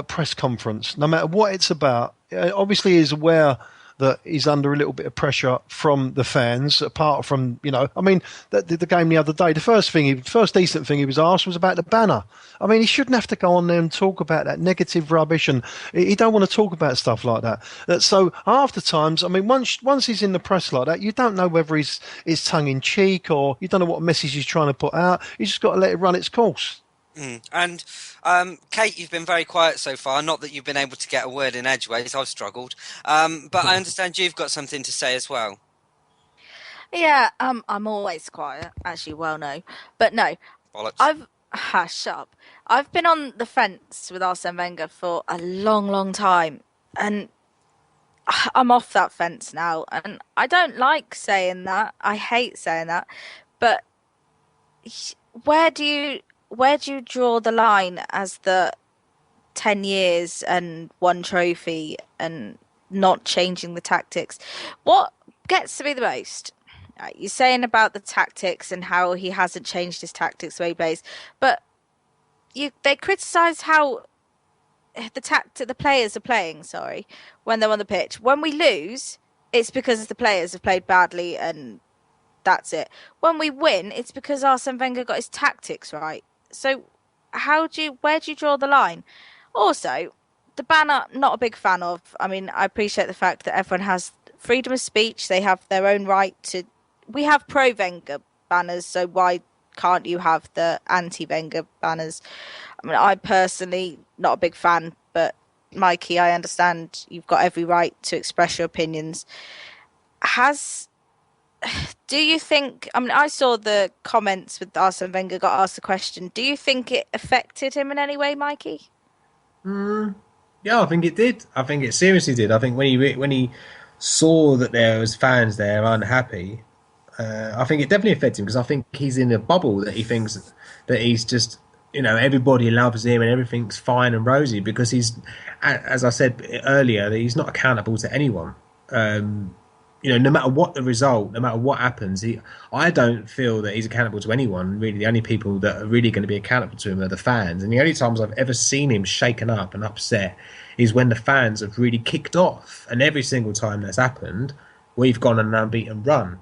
press conference, no matter what it's about. Obviously, he's aware that he's under a little bit of pressure from the fans, apart from, the game the other day. The first decent thing he was asked was about the banner. I mean, he shouldn't have to go on there and talk about that negative rubbish, and he don't want to talk about stuff like that. So after times, I mean, once he's in the press like that, you don't know whether he's tongue-in-cheek or you don't know what message he's trying to put out. You just got to let it run its course. And Kate, you've been very quiet so far. Not that you've been able to get a word in edgeways. I've struggled. But I understand you've got something to say as well. Yeah, I'm always quiet, as you well know. But no, bollocks. Shut up. I've been on the fence with Arsene Wenger for a long, long time, and I'm off that fence now. And I don't like saying that. I hate saying that. But where do you draw the line as the 10 years and one trophy and not changing the tactics? What gets to me the most? You're saying about the tactics and how he hasn't changed his tactics the way he plays, but they criticise how the players are playing, when they're on the pitch. When we lose, it's because the players have played badly and that's it. When we win, it's because Arsene Wenger got his tactics right. So where do you draw the line? Also, the banner, not a big fan of. I mean, I appreciate the fact that everyone has freedom of speech. They have their own right to. We have pro-Wenger banners, so why can't you have the anti-Wenger banners? I mean, I personally not a big fan, but Mikey, I understand you've got every right to express your opinions. Do you think, I mean, I saw the comments with Arsene Wenger got asked the question. Do you think it affected him in any way, Mikey? Yeah, I think it did. I think it seriously did. I think when he saw that there was fans there unhappy, I think it definitely affected him because I think he's in a bubble that he thinks that he's just, everybody loves him and everything's fine and rosy because he's, as I said earlier, that he's not accountable to anyone. No matter what the result, no matter what happens, I don't feel that he's accountable to anyone. Really, the only people that are really going to be accountable to him are the fans. And the only times I've ever seen him shaken up and upset is when the fans have really kicked off. And every single time that's happened, we've gone on an unbeaten run.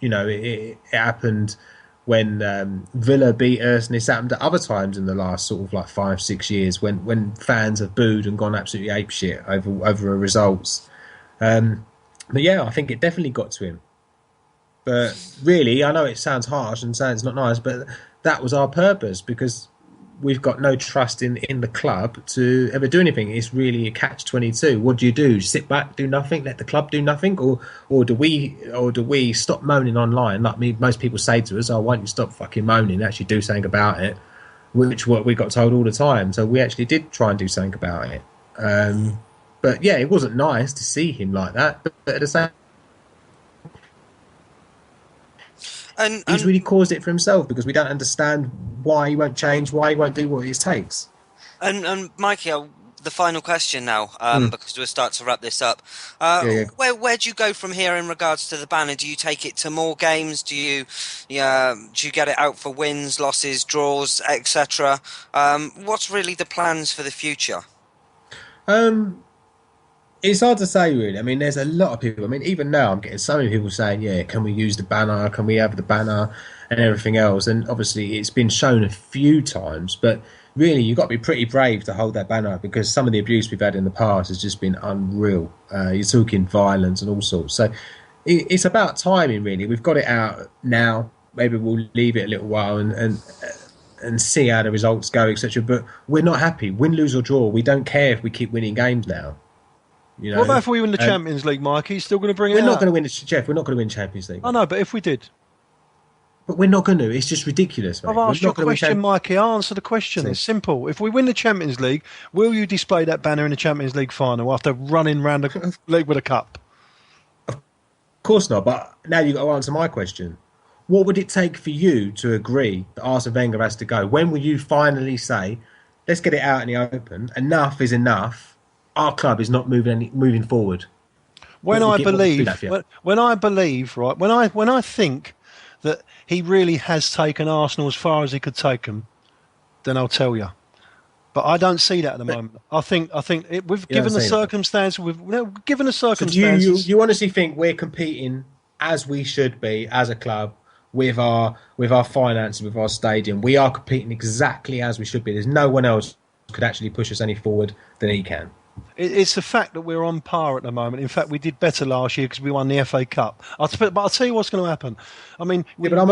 it happened when Villa beat us, and it's happened at other times in the last sort of like 5-6 years when fans have booed and gone absolutely apeshit over results. But yeah, I think it definitely got to him. But really, I know it sounds harsh and sounds not nice, but that was our purpose, because we've got no trust in the club to ever do anything. It's really a catch-22. What do? Sit back, do nothing, let the club do nothing, or do we stop moaning online like most people say to us? Oh, why don't you stop fucking moaning and actually do something about it? Which what we got told all the time. So we actually did try and do something about it. But yeah, it wasn't nice to see him like that. But at the same, he's really caused it for himself, because we don't understand why he won't change, why he won't do what it takes. And Mikey, the final question now, because we'll start to wrap this up. Where do you go from here in regards to the banner? Do you take it to more games? Do you get it out for wins, losses, draws, etc.? What's really the plans for the future? It's hard to say, really. I mean, there's a lot of people. I mean, even now, I'm getting so many people saying, yeah, can we use the banner? Can we have the banner and everything else? And obviously, it's been shown a few times, but really, you've got to be pretty brave to hold that banner, because some of the abuse we've had in the past has just been unreal. You're talking violence and all sorts. So it's about timing, really. We've got it out now. Maybe we'll leave it a little while and see how the results go, etc. But we're not happy. Win, lose or draw. We don't care if we keep winning games now. What about if we win the Champions League, Mike? Are you still going to bring it out? We're not going to win, Geoff. We're not going to win Champions League. I know, but if we did. But we're not going to. It's just ridiculous, mate. I've asked you a question, Mikey. Answer the question. It's simple. If we win the Champions League, will you display that banner in the Champions League final after running round the league with a cup? Of course not. But now you've got to answer my question. What would it take for you to agree that Arsene Wenger has to go? When will you finally say, let's get it out in the open, enough is enough, our club is not moving forward? When I believe, right, when I think that he really has taken Arsenal as far as he could take them, then I'll tell you. But I don't see that at the moment. I think given the circumstances, So you honestly think we're competing as we should be as a club, with our finances, with our stadium? We are competing exactly as we should be. There's no one else who could actually push us any forward than he can. It's the fact that we're on par at the moment. In fact, we did better last year because we won the FA Cup. But I'll tell you what's going to happen. I mean, I'm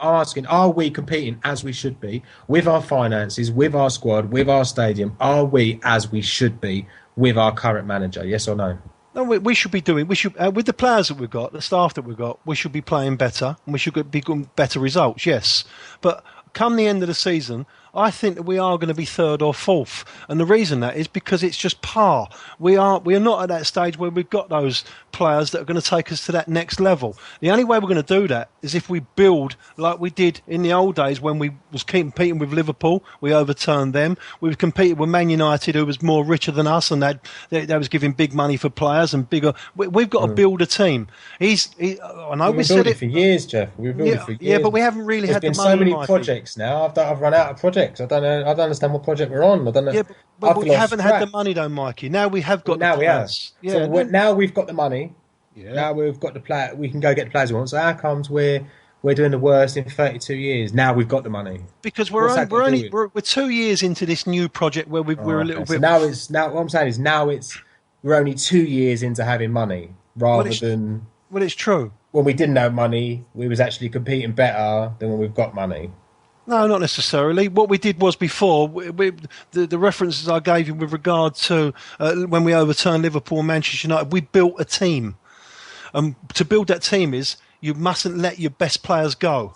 asking, are we competing as we should be, with our finances, with our squad, with our stadium? Are we as we should be with our current manager? Yes or no? No, we should be doing. We should with the players that we've got, the staff that we've got. We should be playing better, and we should be getting better results. Yes, but come the end of the season, I think that we are going to be third or fourth, and the reason that is because it's just par. We are not at that stage where we've got those players that are going to take us to that next level. The only way we're going to do that is if we build like we did in the old days when we was competing with Liverpool. We overturned them. We competed with Man United, who was more richer than us, and they was giving big money for players and bigger. We've got to build a team. I know we said it for years, Geoff. We've built it for years. Yeah, but we haven't really had the money. There's been so many projects now. I've run out of projects. I don't know. I don't understand what project we're on. I don't know. Yeah, but we haven't had the money, though, Mikey. Now we have got. Now we have. Yeah. So now we've got the money. Yeah. Now we've got the player. We can go get the players we want. So how comes we're doing the worst in 32 years? Now we've got the money. Because we're 2 years into this new project where we're a little bit. So now what I'm saying is we're only 2 years into having money rather than. Well, it's true. When we didn't have money, we was actually competing better than when we've got money. No, not necessarily. What we did was before, the references I gave you with regard to when we overturned Liverpool and Manchester United, we built a team. To build that team is you mustn't let your best players go.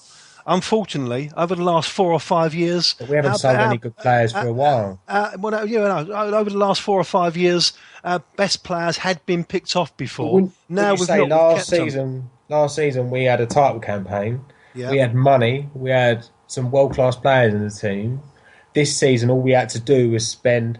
Unfortunately, over the last 4 or 5 years... But we haven't sold any good players for a while. Over the last 4 or 5 years, our best players had been picked off before. Last season we had a title campaign. Yeah. We had money. We had some world-class players in the team. This season, all we had to do was spend,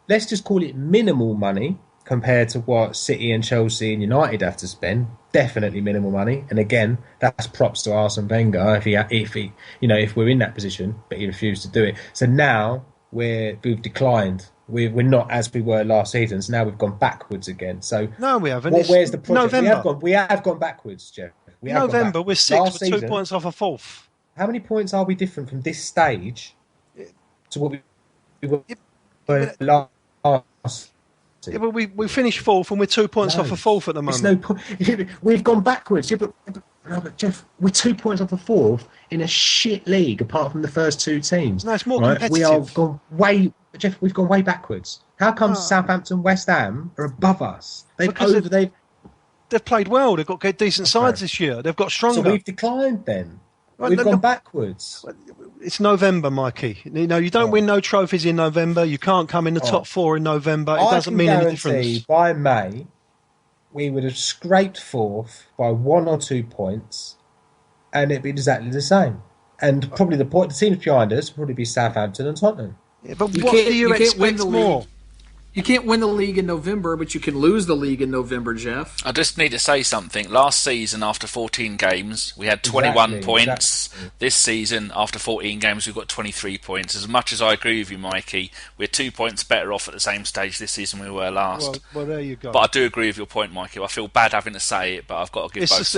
let's just call it minimal money compared to what City and Chelsea and United have to spend. Definitely minimal money. And again, that's props to Arsene Wenger if we're in that position, but he refused to do it. So now we've declined. we're not as we were last season. So now we've gone backwards again. So No, we haven't. where's the project? November. We have gone backwards, Geoff. November, we're sixth, we're 2 points off a fourth. How many points are we different from this stage to what we were last? Yeah, but we finished fourth and we're 2 points off a fourth at the moment. No point. We've gone backwards. Yeah, but Geoff, we're 2 points off a fourth in a shit league apart from the first two teams. No, it's more competitive. We have gone way, Geoff, we've gone way backwards. How come Southampton, West Ham are above us? They've played well. They've got decent sides this year. They've got stronger. So we've declined then. We've gone backwards. It's November, Mikey. You know, you don't win no trophies in November. You can't come in the top four in November. It doesn't mean any difference. By May, we would have scraped fourth by 1 or 2 points, and it'd be exactly the same. And probably the teams behind us would probably be Southampton and Tottenham. Yeah, but what do you expect more? You can't win the league in November, but you can lose the league in November, Geoff. I just need to say something. Last season, after 14 games, we had 21 points. Exactly. This season, after 14 games, we've got 23 points. As much as I agree with you, Mikey, we're 2 points better off at the same stage this season we were last. Well, there you go. But I do agree with your point, Mikey. I feel bad having to say it, but I've got to give both sides. It's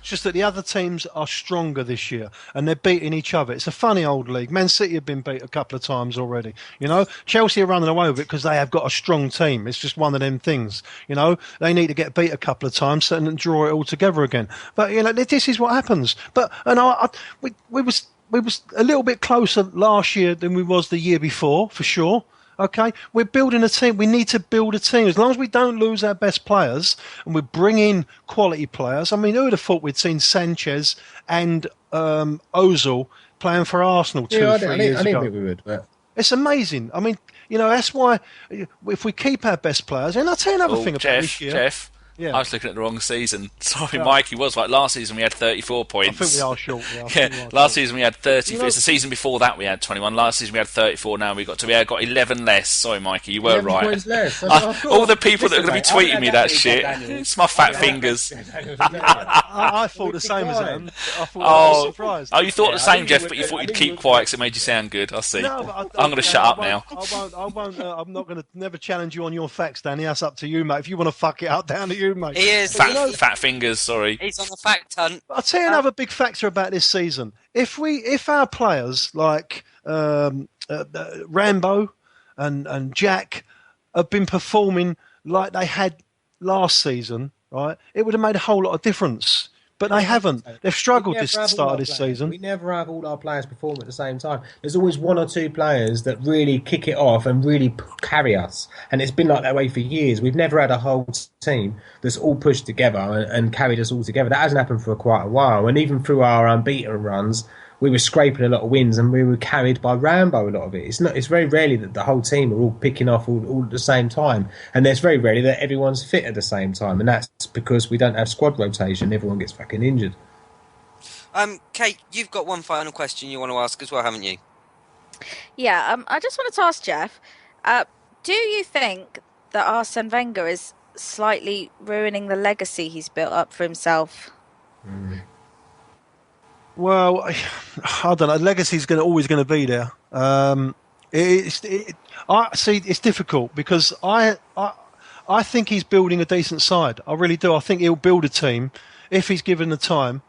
just that the other teams are stronger this year, and they're beating each other. It's a funny old league. Man City have been beat a couple of times already. You know, Chelsea are running away with it because they have got a strong team. It's just one of them things. You know, they need to get beat a couple of times and draw it all together again. But you know, this is what happens. But we was a little bit closer last year than we was the year before, for sure. Okay, we're building a team. We need to build a team. As long as we don't lose our best players and we bring in quality players. I mean, who would have thought we'd seen Sanchez and Ozil playing for Arsenal 3 years ago? I didn't think we would. But... It's amazing. I mean, you know, that's why if we keep our best players, and I'll tell you another thing about this year. Geoff, I was looking at the wrong season. Sorry, Mikey was right. Last season we had 34 points. I think we are short. Last season we had 30. It's the season before that we had 21. Last season we had 34. Now we got 11 less. Sorry, Mikey, you were right. Points less. All the people that are going to be tweeting me that shit. It's my fat fingers. I thought the same as them. I was surprised. Oh, you thought the same, Geoff, but you thought you'd keep quiet because it made you sound good. I see. I'm going to shut up now. I won't. I'm not going to never challenge you on your facts, Danny. That's up to you, mate. If you want to fuck it out, down to you, mate. He is. Fat fingers, sorry. He's on the fact hunt. I'll tell you another big factor about this season. If our players like Rambo and Jack have been performing like they had last season, right, it would have made a whole lot of difference. But they haven't. They've struggled this start of this season. We never have all our players perform at the same time. There's always 1 or 2 players that really kick it off and really carry us. And it's been like that way for years. We've never had a whole team that's all pushed together and carried us all together. That hasn't happened for quite a while. And even through our unbeaten runs, we were scraping a lot of wins and we were carried by Rambo a lot of it. It's very rarely that the whole team are all picking off all at the same time. And there's very rarely that everyone's fit at the same time. And that's because we don't have squad rotation. Everyone gets fucking injured. Kate, you've got one final question you want to ask as well, haven't you? Yeah, I just wanted to ask Geoff, do you think that Arsene Wenger is slightly ruining the legacy he's built up for himself? Well, I don't know. Legacy's always going to be there. It's difficult because I think he's building a decent side. I really do. I think he'll build a team if he's given the time.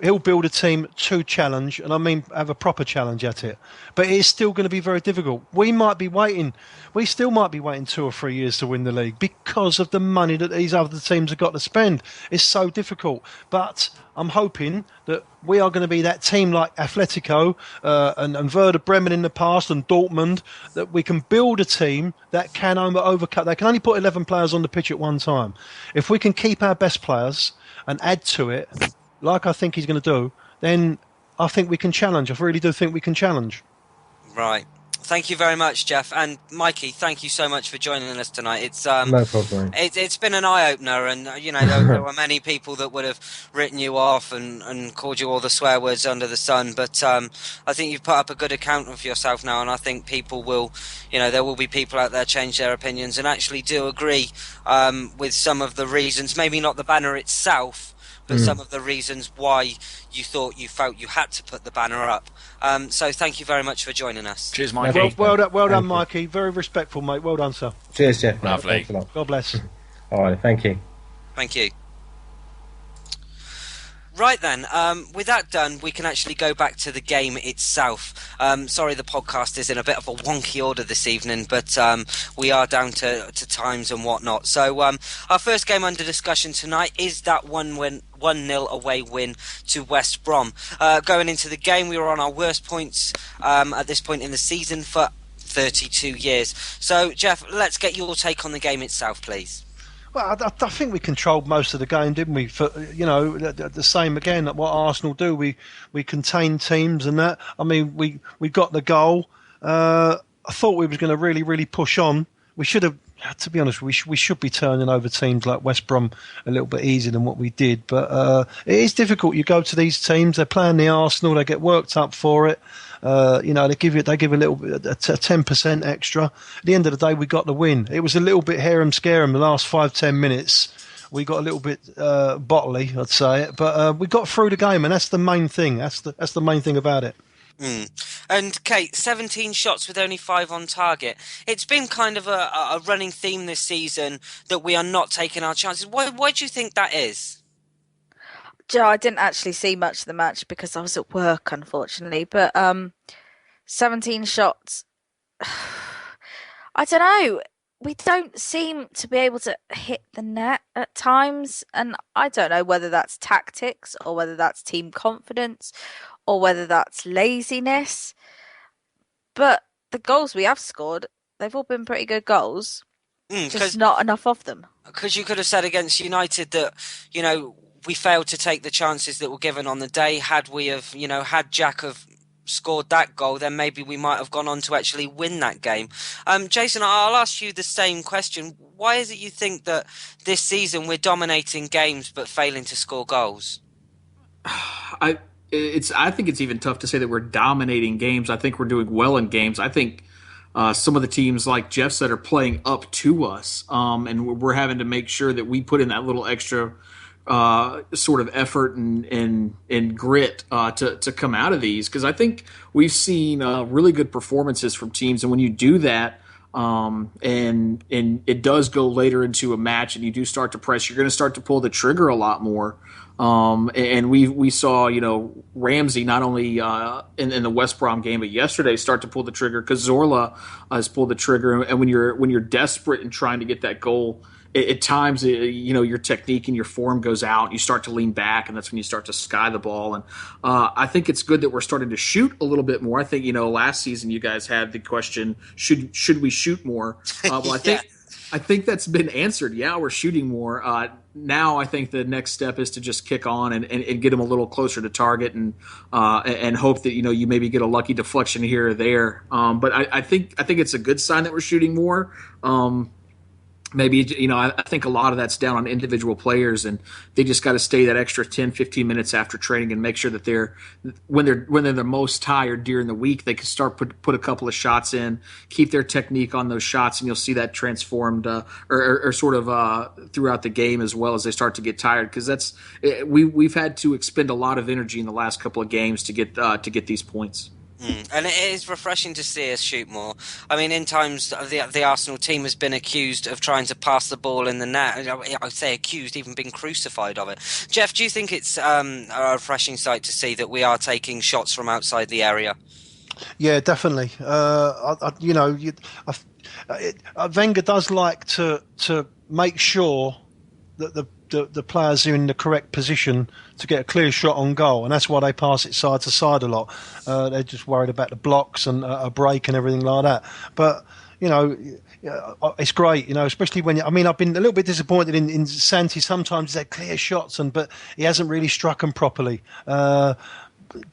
He'll build a team to challenge, and I mean have a proper challenge at it. But it's still going to be very difficult. We still might be waiting 2 or 3 years to win the league because of the money that these other teams have got to spend. It's so difficult. But I'm hoping that we are going to be that team like Atletico and Werder Bremen in the past and Dortmund, that we can build a team that can overcome. They can only put 11 players on the pitch at one time. If we can keep our best players and add to it, like I think he's going to do, then I think we can challenge. I really do think we can challenge. Right. Thank you very much, Geoff. And Mikey, thank you so much for joining us tonight. It's no problem. It's been an eye-opener, and you know there were many people that would have written you off and called you all the swear words under the sun. But I think you've put up a good account of yourself now, and I think people will, there will be people out there change their opinions and actually do agree with some of the reasons. Maybe not the banner itself, but some of the reasons why you felt you had to put the banner up. So thank you very much for joining us. Cheers, Mikey. Well done, Thank you. Mikey. Very respectful, mate. Well done, sir. Cheers, Geoff. Lovely. Thanks a lot. God bless. All right, thank you. Thank you. Right then, with that done, we can actually go back to the game itself. Sorry the podcast is in a bit of a wonky order this evening, but we are down to times and whatnot. So our first game under discussion tonight is that 1-0 away win to West Brom. Going into the game, we were on our worst points at this point in the season for 32 years. So, Geoff, let's get your take on the game itself, please. Well, I think we controlled most of the game, didn't we? For the same again, what Arsenal do. We contained teams and that. I mean, we got the goal. I thought we was going to really push on. We should have, to be honest, we should be turning over teams like West Brom a little bit easier than what we did. But it is difficult. You go to these teams, they're playing the Arsenal, they get worked up for it. They give a little bit, a 10% extra. At the end of the day, we got the win. It was a little bit harem-scarum the last 5-10 minutes. We got a little bit bottly, I'd say, but we got through the game, and that's the main thing. That's the main thing about it. And Kate, 17 shots with only 5 on target. It's been kind of a running theme this season that we are not taking our chances. Why do you think that is? Joe, I didn't actually see much of the match because I was at work, unfortunately. But 17 shots, I don't know. We don't seem to be able to hit the net at times. And I don't know whether that's tactics or whether that's team confidence or whether that's laziness. But the goals we have scored, they've all been pretty good goals. Just not enough of them. Because you could have said against United that, we failed to take the chances that were given on the day. Had we have, had Jack have scored that goal, then maybe we might have gone on to actually win that game. Jason, I'll ask you the same question. Why is it you think that this season we're dominating games but failing to score goals? I think it's even tough to say that we're dominating games. I think we're doing well in games. I think some of the teams, like Geoff said, are playing up to us, and we're having to make sure that we put in that little extra sort of effort and grit to come out of these, because I think we've seen really good performances from teams, and when you do that and it does go later into a match and you do start to press, you're going to start to pull the trigger a lot more. And we saw Ramsey not only in the West Brom game but yesterday start to pull the trigger, because Zorla has pulled the trigger, and when you're desperate and trying to get that goal, at times, your technique and your form goes out. You start to lean back, and that's when you start to sky the ball. And I think it's good that we're starting to shoot a little bit more. I think last season you guys had the question, should we shoot more? Well, I think that's been answered. Yeah, we're shooting more. Now I think the next step is to just kick on and get them a little closer to target, and hope that you maybe get a lucky deflection here or there. But I think it's a good sign that we're shooting more. Maybe, I think a lot of that's down on individual players, and they just got to stay that extra 10, 15 minutes after training and make sure that when they're the most tired during the week, they can start put a couple of shots in, keep their technique on those shots, and you'll see that transformed or sort of throughout the game as well as they start to get tired, because we've had to expend a lot of energy in the last couple of games to get these points. And it is refreshing to see us shoot more. I mean, in times, the Arsenal team has been accused of trying to pass the ball in the net. I would say accused, even been crucified of it. Geoff, do you think it's a refreshing sight to see that we are taking shots from outside the area? Yeah, definitely. Wenger does like to make sure that the players are in the correct position to get a clear shot on goal, and that's why they pass it side to side a lot. They're just worried about the blocks and a break and everything like that. But it's great, especially when I've been a little bit disappointed in Santi. Sometimes they're clear shots, but he hasn't really struck them properly. But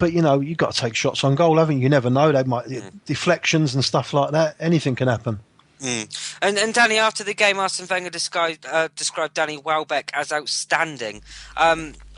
you've got to take shots on goal, haven't you? You never know. They might deflections and stuff like that. Anything can happen. And Danny, after the game, Arsene Wenger described Danny Welbeck as outstanding.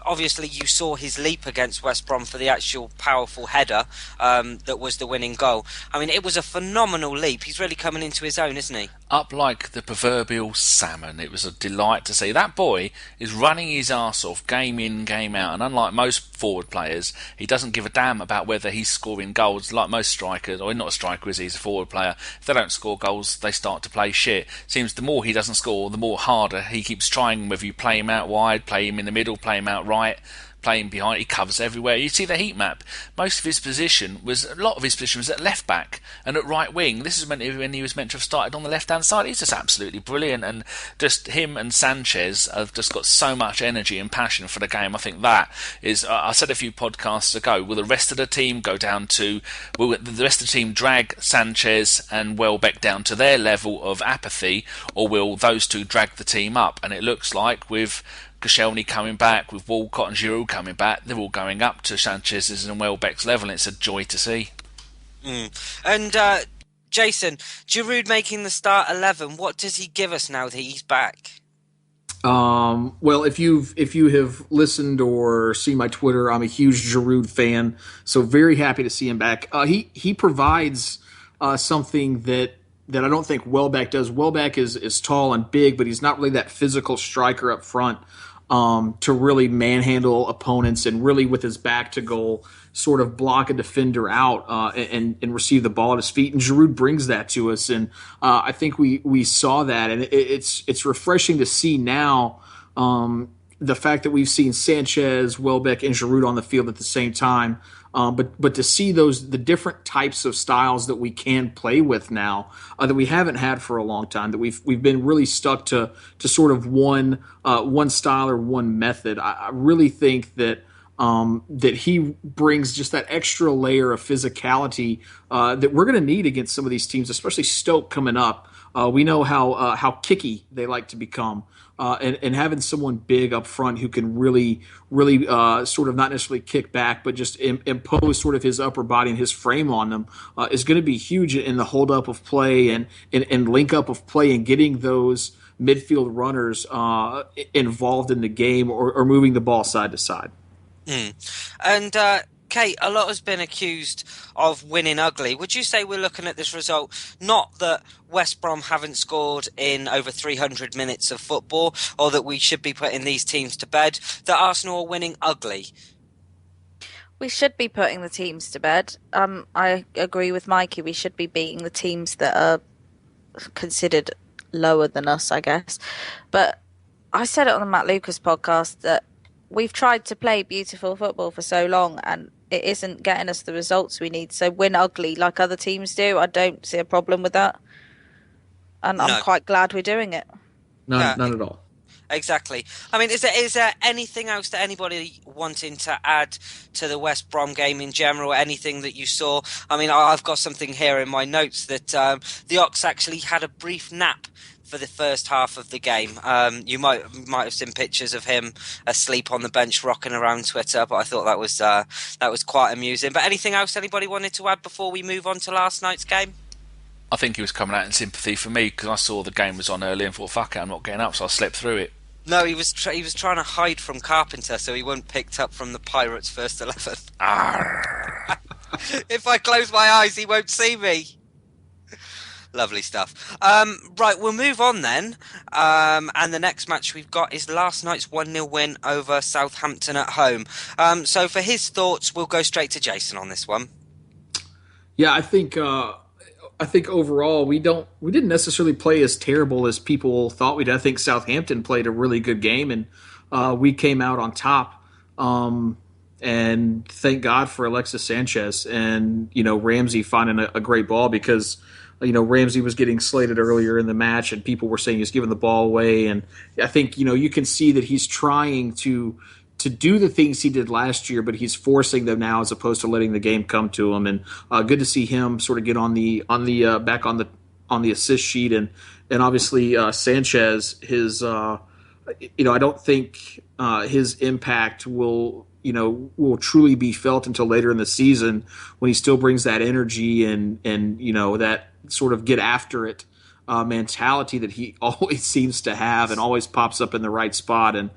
obviously you saw his leap against West Brom for the actual powerful header that was the winning goal. I mean, it was a phenomenal leap. He's really coming into his own, isn't he? Up like the proverbial salmon. It was a delight to see. That boy is running his arse off game in, game out, and unlike most forward players, he doesn't give a damn about whether he's scoring goals like most strikers, or not a striker is he, he's a forward player. If they don't score goals, they start to play shit. Seems the more he doesn't score, the more harder he keeps trying, whether you play him out wide, play him in the middle, play him out right, playing behind. He covers everywhere. You see the heat map. A lot of his position was at left back and at right wing. This is when he was meant to have started on the left hand side. He's just absolutely brilliant, and just him and Sanchez have just got so much energy and passion for the game. I think that is. I said a few podcasts ago. Will the rest of the team go down to? Will the rest of the team drag Sanchez and Welbeck down to their level of apathy, or will those two drag the team up? And it looks like with Koscielny coming back, with Walcott and Giroud coming back, they're all going up to Sanchez's and Welbeck's level, and it's a joy to see. And Jason, Giroud making the start 11, what does he give us now that he's back? Well, if you have listened or seen my Twitter, I'm a huge Giroud fan, so very happy to see him back. He provides something that I don't think Welbeck does. Welbeck is tall and big, but he's not really that physical striker up front to really manhandle opponents and really with his back to goal sort of block a defender out and receive the ball at his feet. And Giroud brings that to us, and I think we saw that, and it's refreshing to see now the fact that we've seen Sanchez, Welbeck, and Giroud on the field at the same time. But to see the different types of styles that we can play with now that we haven't had for a long time, that we've been really stuck to sort of one style or one method. I really think that he brings just that extra layer of physicality that we're going to need against some of these teams, especially Stoke coming up. We know how kicky they like to become. And having someone big up front who can really sort of not necessarily kick back, but just impose sort of his upper body and his frame on them is going to be huge in the hold up of play and link up of play and getting those midfield runners involved in the game or moving the ball side to side. And Kate, a lot has been accused of winning ugly. Would you say we're looking at this result, not that West Brom haven't scored in over 300 minutes of football, or that we should be putting these teams to bed, that Arsenal are winning ugly? We should be putting the teams to bed. I agree with Mikey. We should be beating the teams that are considered lower than us, I guess. But I said it on the Matt Lucas podcast that we've tried to play beautiful football for so long and it isn't getting us the results we need. So win ugly like other teams do. I don't see a problem with that. And no. I'm quite glad we're doing it. None at all. Exactly. I mean, is there anything else that anybody wanting to add to the West Brom game in general? Anything that you saw? I mean, I've got something here in my notes that the Ox actually had a brief nap for the first half of the game. You might have seen pictures of him asleep on the bench rocking around Twitter, but I thought that was quite amusing. But anything else anybody wanted to add before we move on to last night's game? I think he was coming out in sympathy for me because I saw the game was on early and thought, fuck it, I'm not getting up, so I slept through it. No, he was trying to hide from Carpenter so he wasn't picked up from the Pirates' first 11. If I close my eyes, he won't see me. Lovely stuff. Right, we'll move on then. And the next match we've got is last night's 1-0 win over Southampton at home. So for his thoughts, we'll go straight to Jason on this one. Yeah, I think overall we didn't necessarily play as terrible as people thought we did. I think Southampton played a really good game and we came out on top. And thank God for Alexis Sanchez and Ramsey finding a great ball because Ramsey was getting slated earlier in the match and people were saying he's giving the ball away. And I think, you can see that he's trying to do the things he did last year, but he's forcing them now as opposed to letting the game come to him. And good to see him sort of get on the back on the assist sheet. And obviously Sanchez, his, I don't think his impact will truly be felt until later in the season when he still brings that energy and that sort of get after it mentality that he always seems to have and always pops up in the right spot. And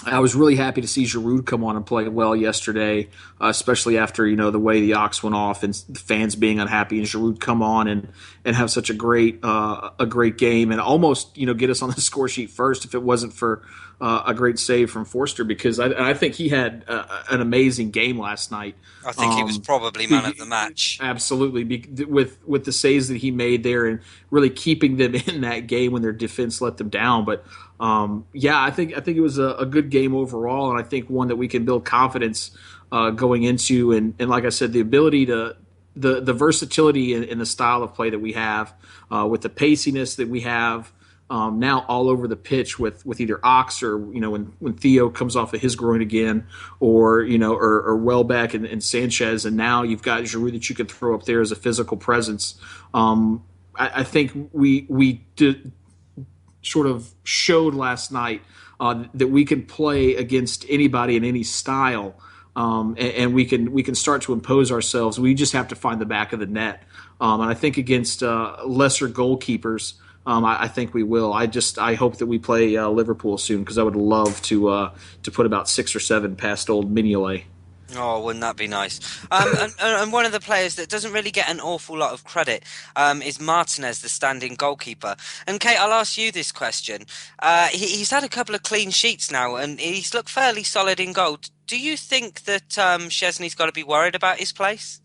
I was really happy to see Giroud come on and play well yesterday, especially after the way the Ox went off and the fans being unhappy, and Giroud come on and have such a great game and almost get us on the score sheet first if it wasn't for a great save from Forster, because I think he had an amazing game last night. I think he was probably man of the match. Absolutely, with the saves that he made there and really keeping them in that game when their defense let them down, but. I think it was a good game overall, and I think one that we can build confidence going into. And like I said, the ability to the versatility in the style of play that we have, with the paciness that we have now all over the pitch with either Ox or when Theo comes off of his groin again, or Welbeck and Sanchez, and now you've got Giroud that you can throw up there as a physical presence. I think we did. Sort of showed last night that we can play against anybody in any style, and we can start to impose ourselves. We just have to find the back of the net, and I think against lesser goalkeepers, I think we will. I hope that we play Liverpool soon, because I would love to put about 6 or 7 past old Mignolet. Oh, wouldn't that be nice? And one of the players that doesn't really get an awful lot of credit is Martinez, the standing goalkeeper. And Kate, I'll ask you this question. He's had a couple of clean sheets now, and he's looked fairly solid in goal. Do you think that Szczesny's got to be worried about his place?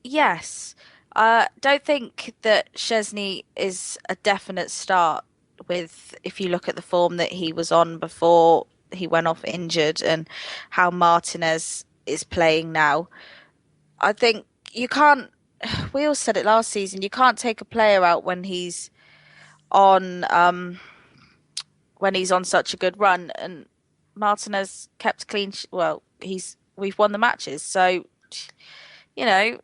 Yes. Don't think that Szczesny is a definite start if you look at the form that he was on before he went off injured and how Martinez is playing now. I think you can't, we all said it last season, you can't take a player out when he's on such a good run, and Martinez kept clean. We've won the matches, so I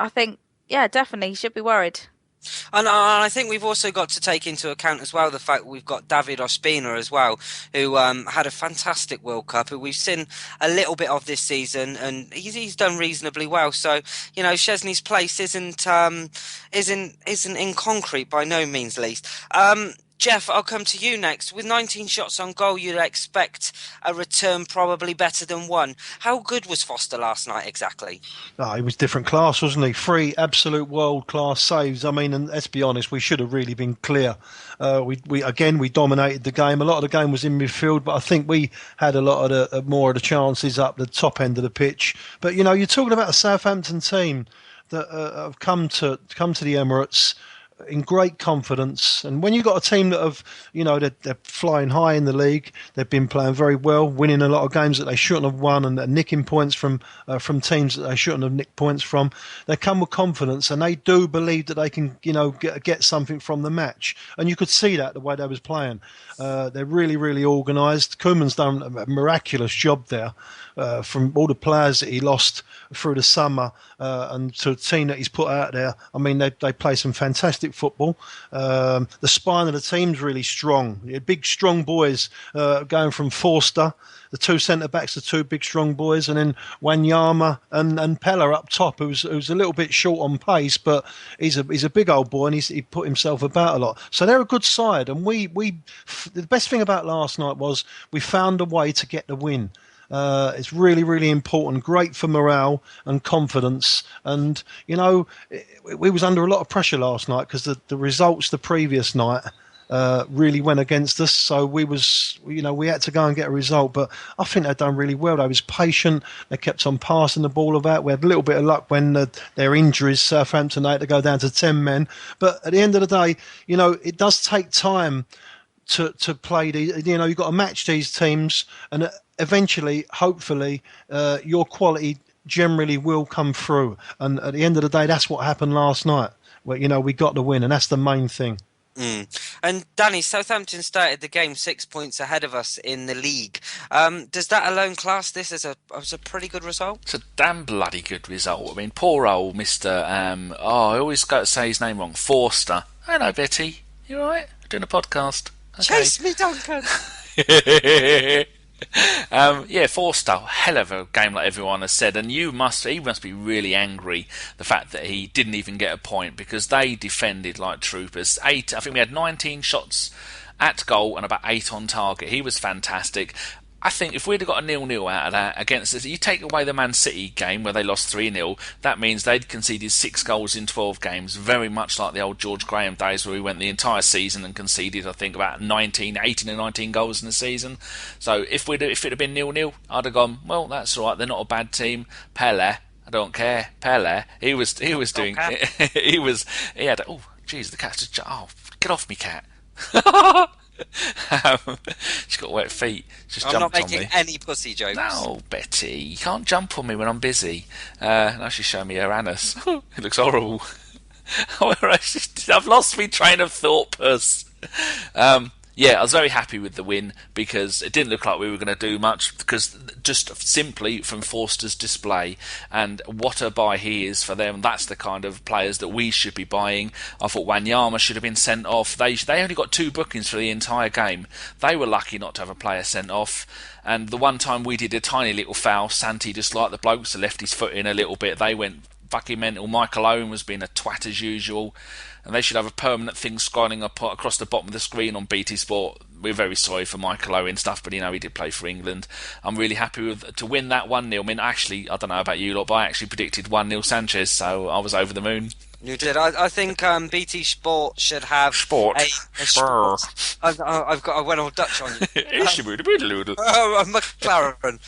think definitely he should be worried. And I think we've also got to take into account as well the fact we've got David Ospina as well, who had a fantastic World Cup, who we've seen a little bit of this season, and he's done reasonably well. So Szczesny's place isn't in concrete by no means least. Geoff, I'll come to you next. With 19 shots on goal, you'd expect a return probably better than one. How good was Foster last night exactly? He was different class, wasn't he? 3 absolute world-class saves. I mean, and let's be honest, we should have really been clear. We dominated the game. A lot of the game was in midfield, but I think we had a lot of more of the chances up the top end of the pitch. But you're talking about a Southampton team that have come to the Emirates in great confidence, and when you've got a team that have, they're flying high in the league, they've been playing very well, winning a lot of games that they shouldn't have won, and nicking points from teams that they shouldn't have nicked points from. They come with confidence, and they do believe that they can, get something from the match, and you could see that the way they was playing. They're really, really organised. Koeman's done a miraculous job there. From all the players that he lost through the summer and to the team that he's put out there, I mean, they play some fantastic football. The spine of the team's really strong. Big, strong boys going from Forster, the 2 centre-backs, the 2 big, strong boys, and then Wanyama and Pella up top, who's a little bit short on pace, but he's a big old boy, and he put himself about a lot. So they're a good side, and the best thing about last night was we found a way to get the win. It's really, really important. Great for morale and confidence. And, we was under a lot of pressure last night because the results the previous night really went against us. So we had to go and get a result. But I think they've done really well. They was patient. They kept on passing the ball about. We had a little bit of luck when their injuries, Southampton, they had to go down to 10 men. But at the end of the day, it does take time to play these. You've got to match these teams, and eventually, hopefully, your quality generally will come through. And at the end of the day, that's what happened last night. Where we got the win, and that's the main thing. And Danny, Southampton started the game 6 points ahead of us in the league. Does that alone class this as a pretty good result? It's a damn bloody good result. I mean, poor old Mr. I always got to say his name wrong. Forster. Hello, Betty. You all right? Doing a podcast. Okay. Chase me, Duncan. Yeah, Forster, hell of a game, like everyone has said, and he must be really angry the fact that he didn't even get a point because they defended like troopers. I think we had 19 shots at goal and about 8 on target. He was fantastic. I think if we'd have got a 0-0 out of that against us, you take away the Man City game where they lost 3-0, that means they'd conceded 6 goals in 12 games, very much like the old George Graham days where we went the entire season and conceded, I think, about 18 or 19 goals in the season. So if it had been 0-0, I'd have gone, well, that's all right, they're not a bad team. Pele, I don't care. Pele, he was doing, he had, oh, jeez, the cat's just, oh, get off me, cat. She's got wet feet. Just I'm not jumped on me. making any pussy jokes. No, Betty, you can't jump on me when I'm busy. Now she's showing me her anus. It looks horrible. I've lost my train of thought, puss. Yeah, I was very happy with the win because it didn't look like we were going to do much because just simply from Forster's display and what a buy he is for them, that's the kind of players that we should be buying. I thought Wanyama should have been sent off. They only got 2 bookings for the entire game. They were lucky not to have a player sent off. And the one time we did a tiny little foul, Santi just like the blokes, left his foot in a little bit. They went fucking mental. Michael Owen was being a twat as usual. And they should have a permanent thing scrolling up across the bottom of the screen on BT Sport. We're very sorry for Michael Owen stuff, but he did play for England. I'm really happy to win that 1-0. I mean, actually, I don't know about you lot, but I actually predicted 1-0 Sanchez, so I was over the moon. You did. I think BT Sport should have Sport. I went all Dutch on you. McLaren.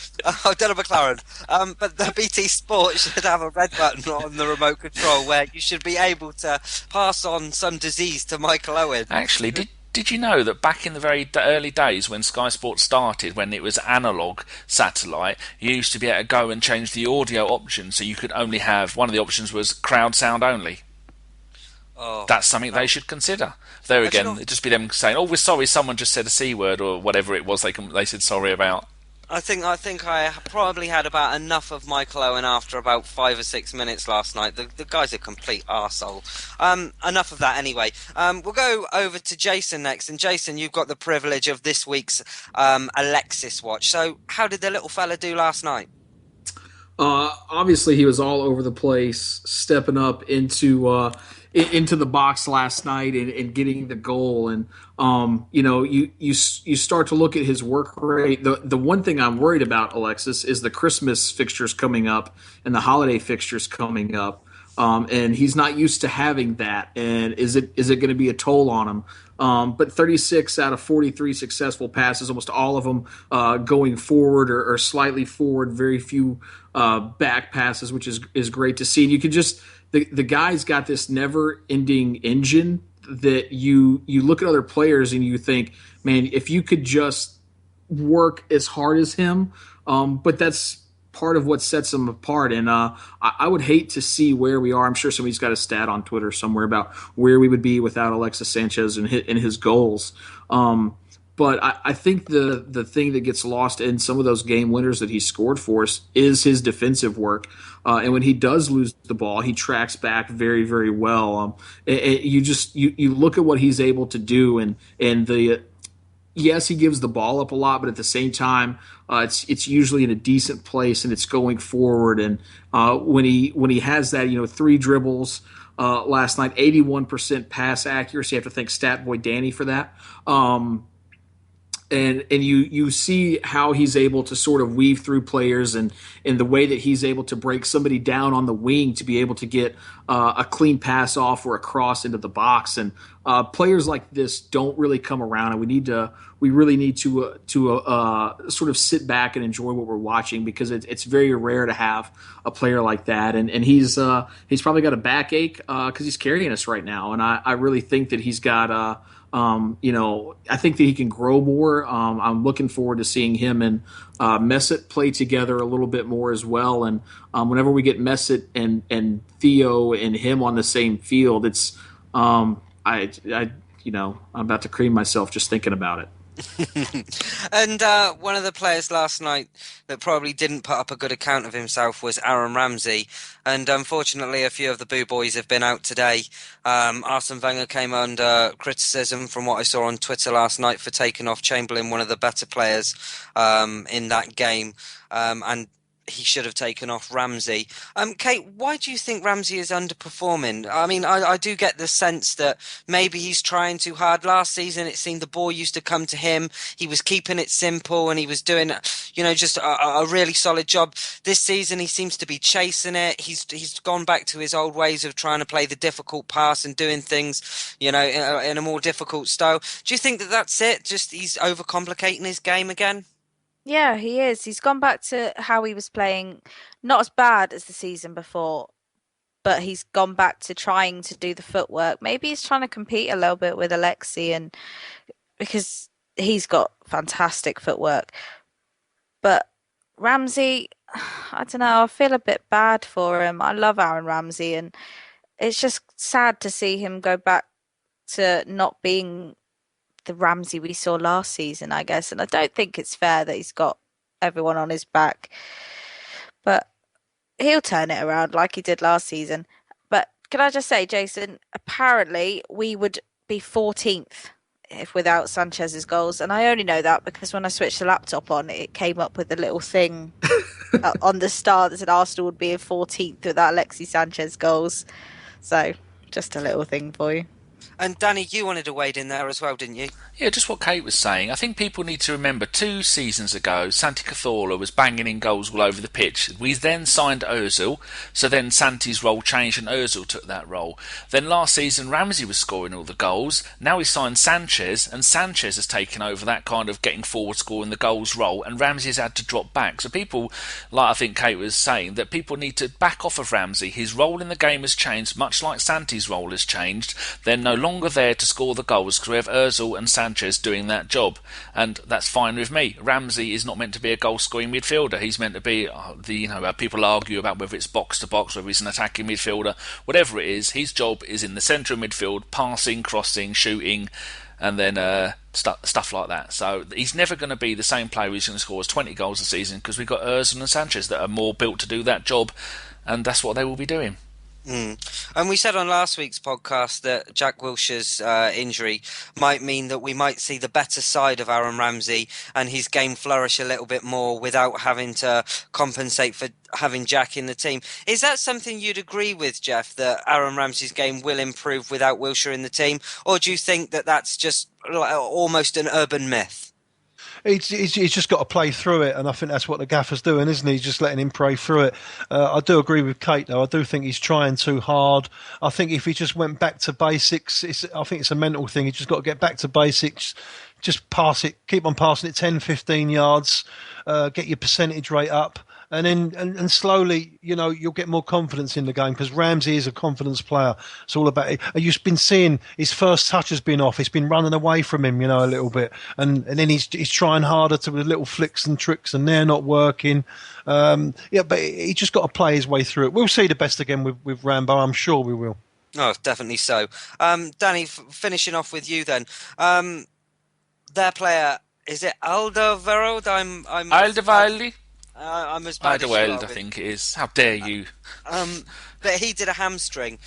I've done a McLaren. But the BT Sport should have a red button on the remote control where you should be able to pass on some disease to Michael Owen. Actually, did you know that back in the very early days when Sky Sports started, when it was analogue satellite, you used to be able to go and change the audio option so you could only have, one of the options was crowd sound only. Oh, that's something they should consider. There again, it'd just be them saying, "Oh, we're sorry, someone just said a C word," or whatever it was they said sorry about. I think I probably had about enough of Michael Owen after about 5 or 6 minutes last night. The guy's a complete arsehole. Enough of that anyway. We'll go over to Jason next. And Jason, you've got the privilege of this week's Alexis watch. So how did the little fella do last night? Obviously, he was all over the place, stepping up into the box last night and getting the goal. And you start to look at his work rate. The one thing I'm worried about, Alexis, is the Christmas fixtures coming up and the holiday fixtures coming up. And he's not used to having that. And is it going to be a toll on him? But 36 out of 43 successful passes, almost all of them going forward or slightly forward, very few back passes, which is great to see. And you could just the guy's got this never-ending engine that you look at other players and you think, man, if you could just work as hard as him, but that's part of what sets him apart. And I would hate to see where we are. I'm sure somebody's got a stat on Twitter somewhere about where we would be without Alexis Sanchez and his goals. But I think the thing that gets lost in some of those game winners that he scored for us is his defensive work. And when he does lose the ball, he tracks back very, very well. You look at what he's able to do, and yes, he gives the ball up a lot, but at the same time, it's usually in a decent place and it's going forward. And when he has that, 3 dribbles last night, 81% pass accuracy. I have to thank Stat Boy Danny for that. And you see how he's able to sort of weave through players and the way that he's able to break somebody down on the wing to be able to get a clean pass off or a cross into the box. And players like this don't really come around, and we really need to sort of sit back and enjoy what we're watching, because it's very rare to have a player like that. And he's probably got a backache because he's carrying us right now. And I really think that he's got I think that he can grow more. I'm looking forward to seeing him and Mesut play together a little bit more as well. And whenever we get Mesut and Theo and him on the same field, it's I'm about to cream myself just thinking about it. And one of the players last night that probably didn't put up a good account of himself was Aaron Ramsey. And unfortunately, a few of the Boo Boys have been out today. Arsene Wenger came under criticism from what I saw on Twitter last night for taking off Chamberlain, one of the better players in that game. And he should have taken off Ramsey. Kate, why do you think Ramsey is underperforming? I mean, I do get the sense that maybe he's trying too hard. Last season, it seemed the ball used to come to him. He was keeping it simple and he was doing, just a really solid job. This season, he seems to be chasing it. He's gone back to his old ways of trying to play the difficult pass and doing things, in a more difficult style. Do you think that that's it? Just he's overcomplicating his game again? Yeah, he is. He's gone back to how he was playing, not as bad as the season before, but he's gone back to trying to do the footwork. Maybe he's trying to compete a little bit with Alexi, and because he's got fantastic footwork. But Ramsey, I don't know, I feel a bit bad for him. I love Aaron Ramsey, and it's just sad to see him go back to not being the Ramsey we saw last season, I guess. And I don't think it's fair that he's got everyone on his back. But he'll turn it around like he did last season. But can I just say, Jason, apparently we would be 14th if without Sanchez's goals. And I only know that because when I switched the laptop on, it came up with a little thing on the start that said Arsenal would be in 14th without Alexis Sanchez goals. So just a little thing for you. And Danny, you wanted to wade in there as well, didn't you? Yeah, just what Kate was saying. I think people need to remember 2 seasons ago, Santi Cazorla was banging in goals all over the pitch. We then signed Ozil, so then Santi's role changed and Ozil took that role. Then last season, Ramsey was scoring all the goals. Now we signed Sanchez, and Sanchez has taken over that kind of getting forward, scoring the goals role, and Ramsey has had to drop back. So people, like I think Kate was saying, that people need to back off of Ramsey. His role in the game has changed, much like Santi's role has changed. They're no longer there to score the goals because we have Ozil and Sanchez doing that job, and that's fine with me. Ramsey is not meant to be a goal-scoring midfielder. He's meant to be people argue about whether it's box to box, whether he's an attacking midfielder, whatever it is. His job is in the centre of midfield, passing, crossing, shooting, and then stuff like that. So he's never going to be the same player who's going to score 20 goals a season because we've got Ozil and Sanchez that are more built to do that job, and that's what they will be doing. And we said on last week's podcast that Jack Wilshere's injury might mean that we might see the better side of Aaron Ramsey and his game flourish a little bit more without having to compensate for having Jack in the team. Is that something you'd agree with, Geoff, that Aaron Ramsey's game will improve without Wilshere in the team? Or do you think that that's just almost an urban myth? He's just got to play through it, and I think that's what the gaffer's doing, isn't he? He's just letting him play through it. I do agree with Kate, though. I do think he's trying too hard. I think if he just went back to basics, I think it's a mental thing. He's just got to get back to basics, just pass it, keep on passing it 10, 15 yards, get your percentage rate up. And then, and slowly, you'll get more confidence in the game because Ramsey is a confidence player. It's all about it. You've been seeing his first touch has been off. It's been running away from him, a little bit, and then he's trying harder to with little flicks and tricks, and they're not working. But he just got to play his way through it. We'll see the best again with Rambo. I'm sure we will. Oh, definitely so. Danny, finishing off with you then. Their player, is it Alderweireld? Alderweireld. I'm as bad as you Alderweireld, are I think it is. How dare you? But he did a hamstring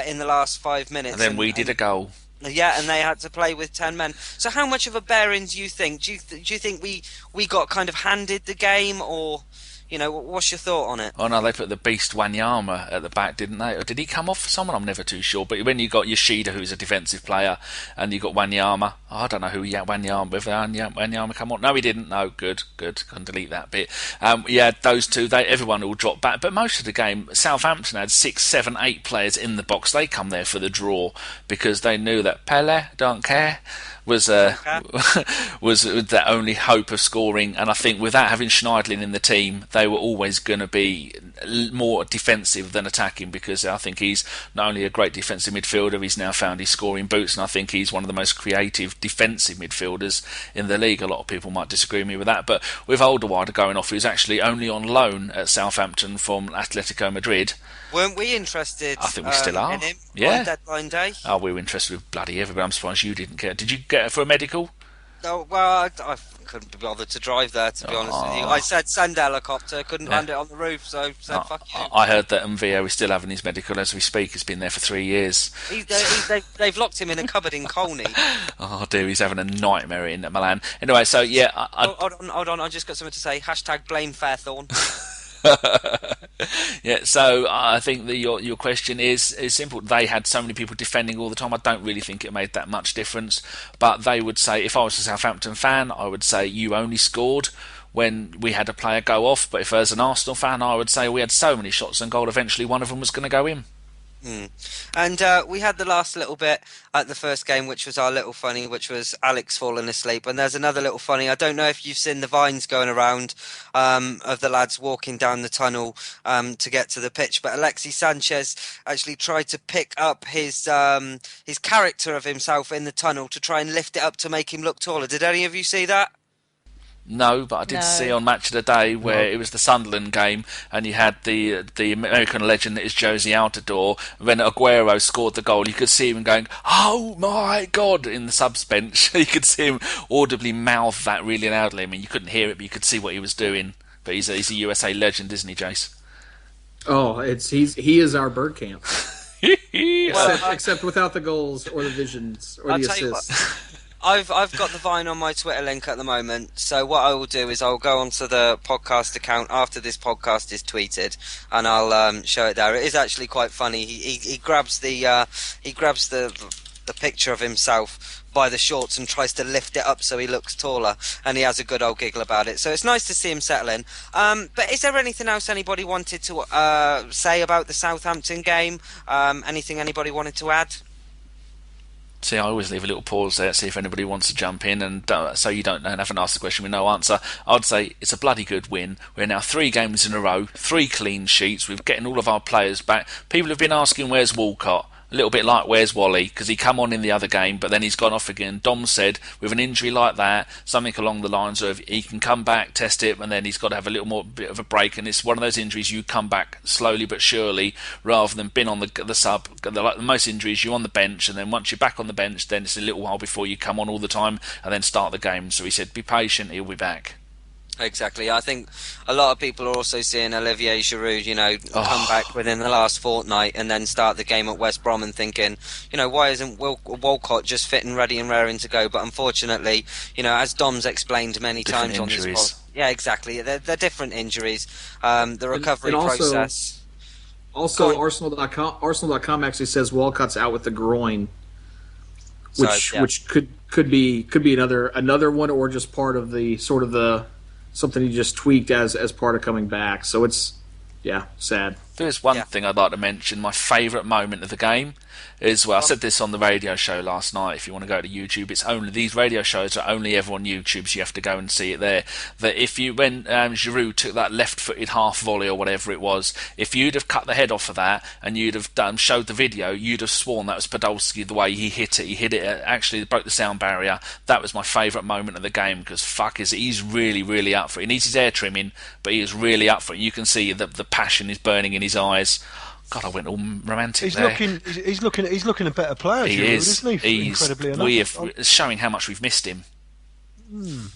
in the last 5 minutes. And then we did a goal. Yeah, and they had to play with 10 men. So how much of a bearing do you think? Do you think we got kind of handed the game, or what's your thought on it? Oh no, they put the beast Wanyama at the back, didn't they? Or did he come off for someone? I'm never too sure. But when you got Yoshida, who's a defensive player, and you got Wanyama, I don't know who Wanyama, whether Wanyama come on. No, he didn't. No, good. Can delete that bit. Those two, everyone all dropped back. But most of the game, Southampton had 6, 7, 8 players in the box. They come there for the draw because they knew that Pele don't care. Was the only hope of scoring, and I think without having Schneidlin in the team, they were always going to be more defensive than attacking, because I think he's not only a great defensive midfielder, he's now found his scoring boots, and I think he's one of the most creative defensive midfielders in the league. A lot of people might disagree with me with that, but with Alderweireld going off, who's actually only on loan at Southampton from Atletico Madrid. Weren't we interested? I think we still are. In him on deadline day? Oh, we were interested with bloody everybody. I'm surprised you didn't care. Did you get it for a medical? Oh, well, I couldn't be bothered to drive there, to be honest with you. I said send helicopter, couldn't land it on the roof, so said fuck you. I heard that Mvio is still having his medical as we speak. He's been there for 3 years. They've locked him in a cupboard in Colney. Oh dear, he's having a nightmare in Milan. Anyway, so yeah, Hold on, I just got something to say. Hashtag blame Fairthorne. Yeah, so I think that your question is simple. They had so many people defending all the time. I don't really think it made that much difference. But they would say, if I was a Southampton fan, I would say you only scored when we had a player go off. But if I was an Arsenal fan, I would say we had so many shots on goal, eventually one of them was going to go in. And we had the last little bit at the first game, which was our little funny, which was Alex falling asleep. And there's another little funny. I don't know if you've seen the vines going around of the lads walking down the tunnel to get to the pitch, but Alexis Sanchez actually tried to pick up his character of himself in the tunnel to try and lift it up to make him look taller. Did any of you see that? No, but I did see on Match of the Day where it was the Sunderland game and you had the American legend that is Josie Altidore. When Aguero scored the goal, you could see him going, "Oh my God!" in the subs bench. You could see him audibly mouth that really loudly. I mean, you couldn't hear it, but you could see what he was doing. But he's a USA legend, isn't he, Jace? Oh, he is our Bergkamp. except without the goals or the visions or the assists. I've got the Vine on my Twitter link at the moment, so what I will do is I'll go onto the podcast account after this podcast is tweeted, and I'll show it there. It is actually quite funny. He grabs the picture of himself by the shorts and tries to lift it up so he looks taller, and he has a good old giggle about it. So it's nice to see him settle in. But is there anything else anybody wanted to say about the Southampton game? Anything anybody wanted to add? See, I always leave a little pause there, see if anybody wants to jump in, and so you don't haven't asked the question with no answer. I'd say it's a bloody good win. We're now 3 games in a row, 3 clean sheets. We're getting all of our players back. People have been asking where's Walcott. A little bit like where's Wally, because he come on in the other game, but then he's gone off again. Dom said with an injury like that, something along the lines of he can come back, test it, and then he's got to have a little more bit of a break. And it's one of those injuries you come back slowly but surely, rather than been on the sub. Like most injuries, you're on the bench, and then once you're back on the bench, then it's a little while before you come on all the time and then start the game. So he said, be patient, he'll be back. Exactly. I think a lot of people are also seeing Olivier Giroud, come back within the last fortnight and then start the game at West Brom and thinking, why isn't Walcott just fit and ready and raring to go? But unfortunately, as Dom's explained many Different times injuries. on this pod, yeah, exactly. They're different injuries. The recovery process. Also, Arsenal.com actually says Walcott's out with the groin, which could be another one, or just part of the sort of the something he just tweaked as part of coming back. So it's sad. There's one thing I'd like to mention. My favourite moment of the game is, I said this on the radio show last night. If you want to go to YouTube, these radio shows are only ever on YouTube, so you have to go and see it there. That when Giroud took that left-footed half volley or whatever it was, if you'd have cut the head off of that and you'd have showed the video, you'd have sworn that was Podolski the way he hit it. He hit it, actually broke the sound barrier. That was my favourite moment of the game, because he's really, really up for it. He needs his hair trimming, but he is really up for it. You can see the passion is burning in his eyes. God, I went all romantic there. He's looking a better player. He Giroud, is. Isn't he? Incredibly enough. It's showing how much we've missed him.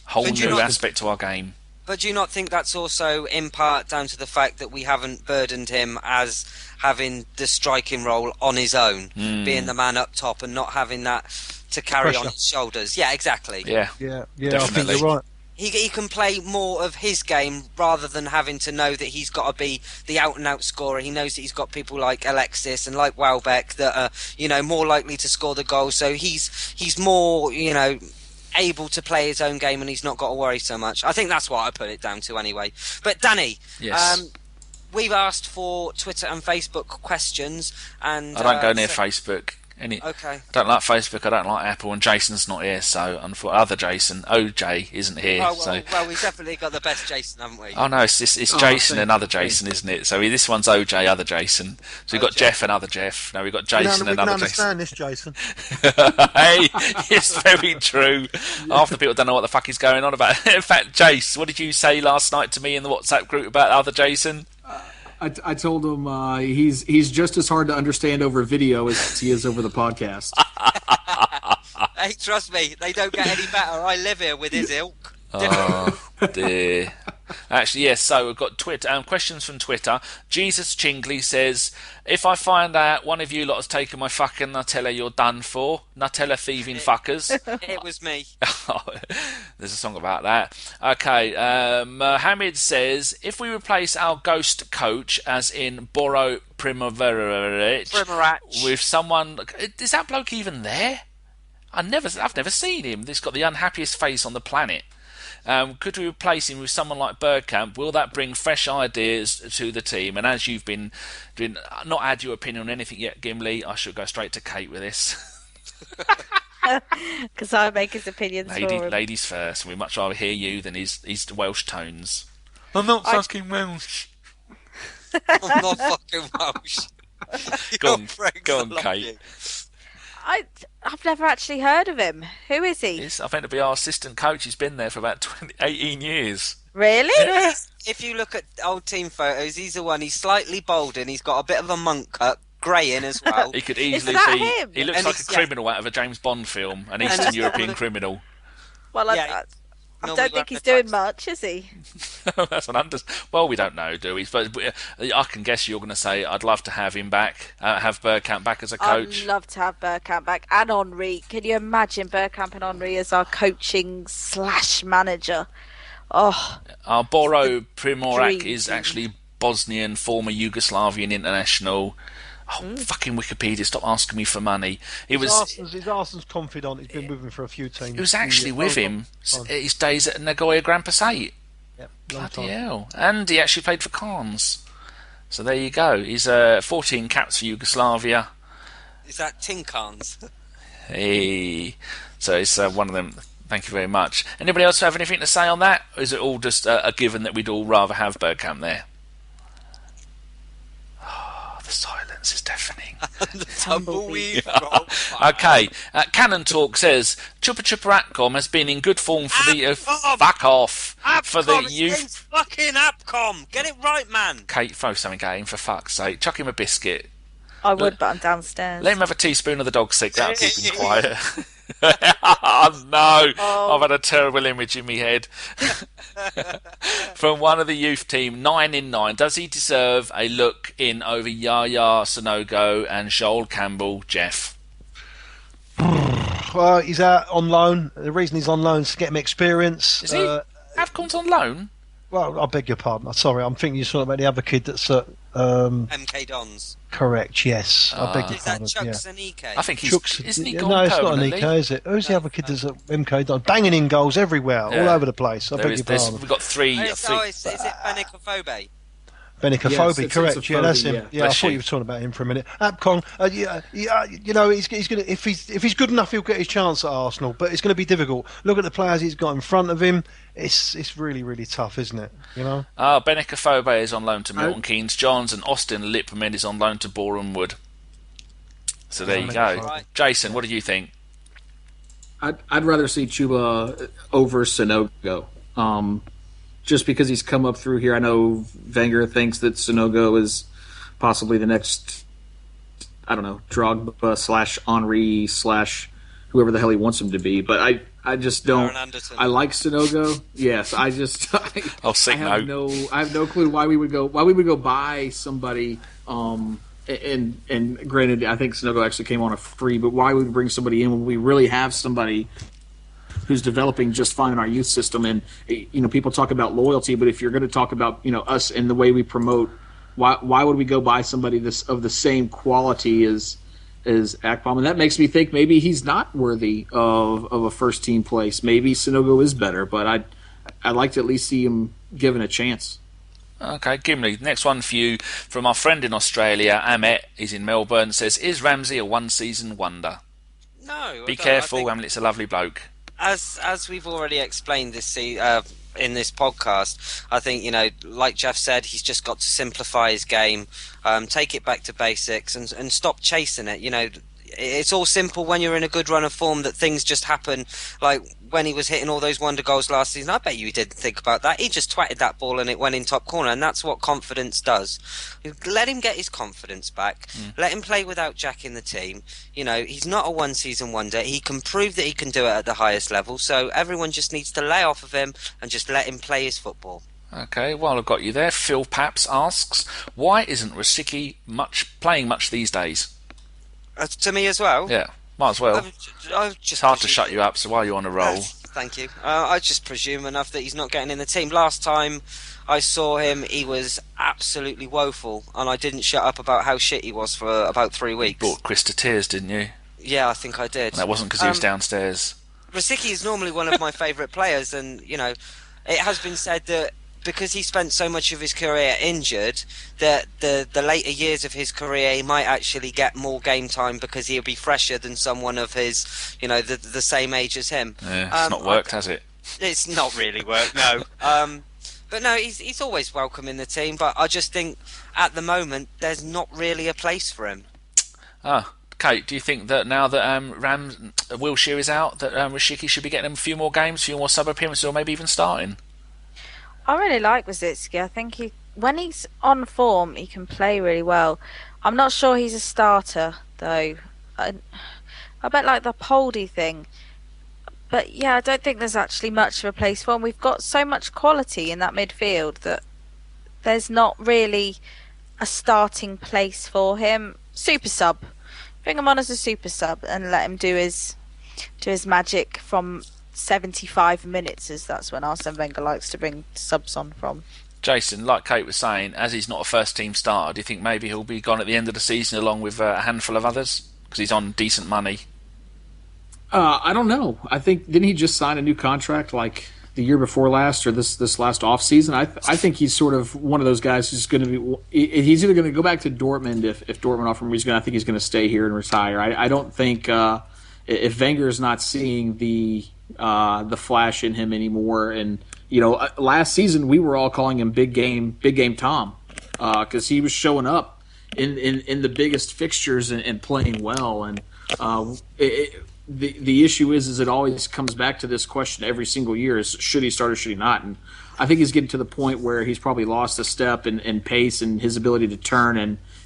Whole new aspect to our game. But do you not think that's also in part down to the fact that we haven't burdened him as having the striking role on his own, being the man up top and not having that to carry on his shoulders? Yeah, exactly. Yeah. Definitely. I think you're right. He can play more of his game rather than having to know that he's got to be the out-and-out scorer. He knows that he's got people like Alexis and like Welbeck that are, more likely to score the goal. So he's more, able to play his own game, and he's not got to worry so much. I think that's what I put it down to anyway. But Danny, yes. We've asked for Twitter and Facebook questions, and I don't go near Facebook. Okay. I don't like Facebook, I don't like Apple, and Jason's not here, so other Jason, OJ, isn't here. Well, we've definitely got the best Jason, haven't we? Oh no, it's Jason and other Jason, isn't it? So this one's OJ, other Jason. So we've got Geoff and other Geoff. No, we've got Jason and other Jason. We can understand this, Jason. Hey, it's very true. Half the people don't know what the fuck is going on about. In fact, Jace, what did you say last night to me in the WhatsApp group about other Jason? I told him he's just as hard to understand over video as he is over the podcast. Hey, trust me, they don't get any better. I live here with his ilk. Oh dear. Actually, yes. So we've got Twitter questions from Twitter. Jesus Chingley says, "If I find out one of you lot has taken my fucking Nutella, you're done for. Nutella thieving fuckers." It was me. There's a song about that. Okay. Mohammed says, "If we replace our ghost coach, as in Boro Primorac, with someone, is that bloke even there? I've never seen him. He's got the unhappiest face on the planet. Could we replace him with someone like Bergkamp? Will that bring fresh ideas to the team?" And as you've been not had your opinion on anything yet, Gimli, I should go straight to Kate with this. Because I make his opinions for him. Ladies first. We'd much rather hear you than his Welsh tones. I'm not fucking Welsh. I'm not fucking Welsh. Go on, Kate. I've never actually heard of him. Who is he? I think to be our assistant coach. He's been there for about 18 years. Really? If you look at old team photos, he's the one. He's slightly bald and he's got a bit of a monk cut, grey in as well. He could easily that be. him? He looks And like a he's- criminal out of a James Bond film, an Eastern European criminal. Well, Yeah, I normally don't think he's wearing doing a tux. much, is he? That's an Well, we don't know, do we? But I can guess you're going to say, "I'd love to have him back, have Bergkamp back as a coach." I'd love to have Bergkamp back and Henri. Can you imagine Bergkamp and Henri as our coaching / manager? Oh, Our Boro Primorac Dream. is actually Bosnian, former Yugoslavian international. Oh, fucking Wikipedia, stop asking me for money. He's Arsenal's confidant. He's been with him for a few teams. It was actually with him at his days at Nagoya Grand Passat. Yep, Bloody hell. And he actually played for Cairns. So there you go. He's 14 caps for Yugoslavia. Is that Tinkans? Hey. So it's one of them. Thank you very much. Anybody else have anything to say on that? Or is it all just a given that we'd all rather have Bergkamp there? Oh, the silence is deafening. The tumbleweed. Okay, Cannon Talk says Chupa Chupa Atcom has been in good form for the fuck off for the Apcom, his youth. name's fucking Apcom. Get it right, man. Kate, throw something at him for fuck's sake. Chuck him a biscuit. I would, but I'm downstairs. Let him have a teaspoon of the dog sick. That'll keep him quiet. Oh, no, I've had a terrible image in my head. From one of the youth team, 9 in 9. Does he deserve a look in over Yaya Sonogo and Joel Campbell, Geoff? Well, he's out on loan. The reason he's on loan is to get him experience. Is he? Avcon's on loan? Well, I beg your pardon. Sorry, I'm thinking you're talking about the other kid that's at... MK Dons. Correct, yes. I beg your Is that pardon. Chucks yeah. and EK? I think he's... Chuck's, Isn't he yeah, gone no, it's not permanently? an EK, is it? Who's the other kid that's at MK Don? Banging in goals everywhere, all Yeah. over the place. I beg your pardon. We've got three... Is it Benicophobe? Benicophobe, Yes, correct? it's Yeah, that's him. yeah. Yeah, I Bless thought you. you were talking about him for a minute. Apcon, you know, he's going to if he's good enough, he'll get his chance at Arsenal. But it's going to be difficult. Look at the players he's got in front of him. It's really really tough, isn't it? You know. Benicophobe is on loan to Milton Keynes Johns, and Austin Lipperman is on loan to Boreham Wood. So there you go. Right. Jason, what do you think? I'd rather see Chuba over Sonogo. Just because he's come up through here. I know Wenger thinks that Sonogo is possibly the next, I don't know, Drogba / Henri / whoever the hell he wants him to be. But I just don't. Aaron Anderson. I like Sonogo. Yes, I just. Sick I have no clue why we would go buy somebody. And granted, I think Sonogo actually came on a free, but why would we bring somebody in when we really have somebody who's developing just fine in our youth system? And people talk about loyalty, but if you're going to talk about us and the way we promote, why would we go buy somebody of the same quality as Akpom? And that makes me think maybe he's not worthy of a first team place. Maybe Sonogo is better, but I'd like to at least see him given a chance. Okay, Gimli, next one for you from our friend in Australia, Amit. He's in Melbourne. Says, is Ramsey a one-season wonder? No. I Be don't. careful, I think, Amit's a lovely bloke. as we've already explained this in this podcast, I think like Geoff said, he's just got to simplify his game, take it back to basics, and stop chasing it. it's all simple when you're in a good run of form that things just happen. Like when he was hitting all those wonder goals last season, I bet you he didn't think about that. He just twatted that ball and it went in top corner, and that's what confidence does. Let him get his confidence back. Let him play without Jack in the team. You know, he's not a one-season wonder. He can prove that he can do it at the highest level, so everyone just needs to lay off of him and just let him play his football. Okay, while I've got you there, Phil Paps asks, why isn't Rosicky playing much these days? To me as well? Yeah, might as well. It's hard to shut you up, so while you're on a roll... Thank you. I just presume enough that he's not getting in the team. Last time I saw him, he was absolutely woeful, and I didn't shut up about how shit he was for about 3 weeks. You brought Chris to tears, didn't you? Yeah, I think I did. And that wasn't because he was downstairs. Rosicky is normally one of my favourite players, and, you know, it has been said that because he spent so much of his career injured, that the later years of his career he might actually get more game time because he'll be fresher than someone of his, you know, the same age as him. Yeah, it's not worked, has it? It's not really worked, no. But no, he's always welcome in the team, but I just think at the moment there's not really a place for him. Kate, do you think that now that Wilshere is out, that Rosicky should be getting him a few more games, a few more sub appearances, or maybe even starting? I really like Rosicky. I think when he's on form, he can play really well. I'm not sure he's a starter, though. I bet like the Poldy thing. But yeah, I don't think there's actually much of a place for him. We've got so much quality in that midfield that there's not really a starting place for him. Super sub. Bring him on as a super sub and let him do his magic from 75 minutes, as that's when Arsene Wenger likes to bring subs on from. Jason, like Kate was saying, as he's not a first team starter, do you think maybe he'll be gone at the end of the season along with a handful of others because he's on decent money? I don't know. I think, didn't he just sign a new contract like the year before last or this last off season? I think he's sort of one of those guys who's going to be. He's either going to go back to Dortmund if Dortmund offer him. I think he's going to stay here and retire. I don't think if Wenger is not seeing the flash in him anymore. And you know, last season we were all calling him Big Game Tom because he was showing up in the biggest fixtures and playing well. And the issue is it always comes back to this question every single year: is should he start or should he not? And I think he's getting to the point where he's probably lost a step in pace, and his ability to turn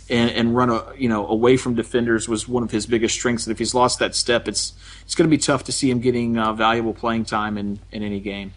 and run away from defenders was one of his biggest strengths. And if he's lost that step, it's going to be tough to see him getting valuable playing time in any game.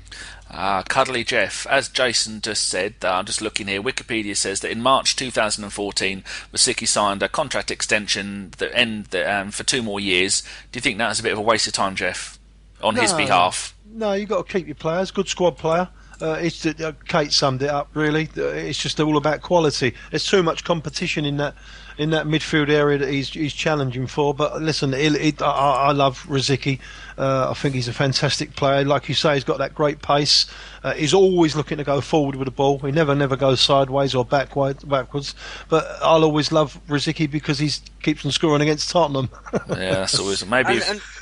Cuddly Geoff, as Jason just said, I'm just looking here, Wikipedia says that in March 2014, Rosicky signed a contract extension that end for 2 more years. Do you think that was a bit of a waste of time, Geoff, on his behalf? No, you've got to keep your players. Good squad player. Kate summed it up, really. It's just all about quality. There's too much competition in that midfield area that he's challenging for. But listen, I love Rosicky. I think he's a fantastic player. Like you say, he's got that great pace. He's always looking to go forward with the ball. He never goes sideways or backwards. But I'll always love Rosicky because he keeps on scoring against Tottenham. Yeah, that's always maybe.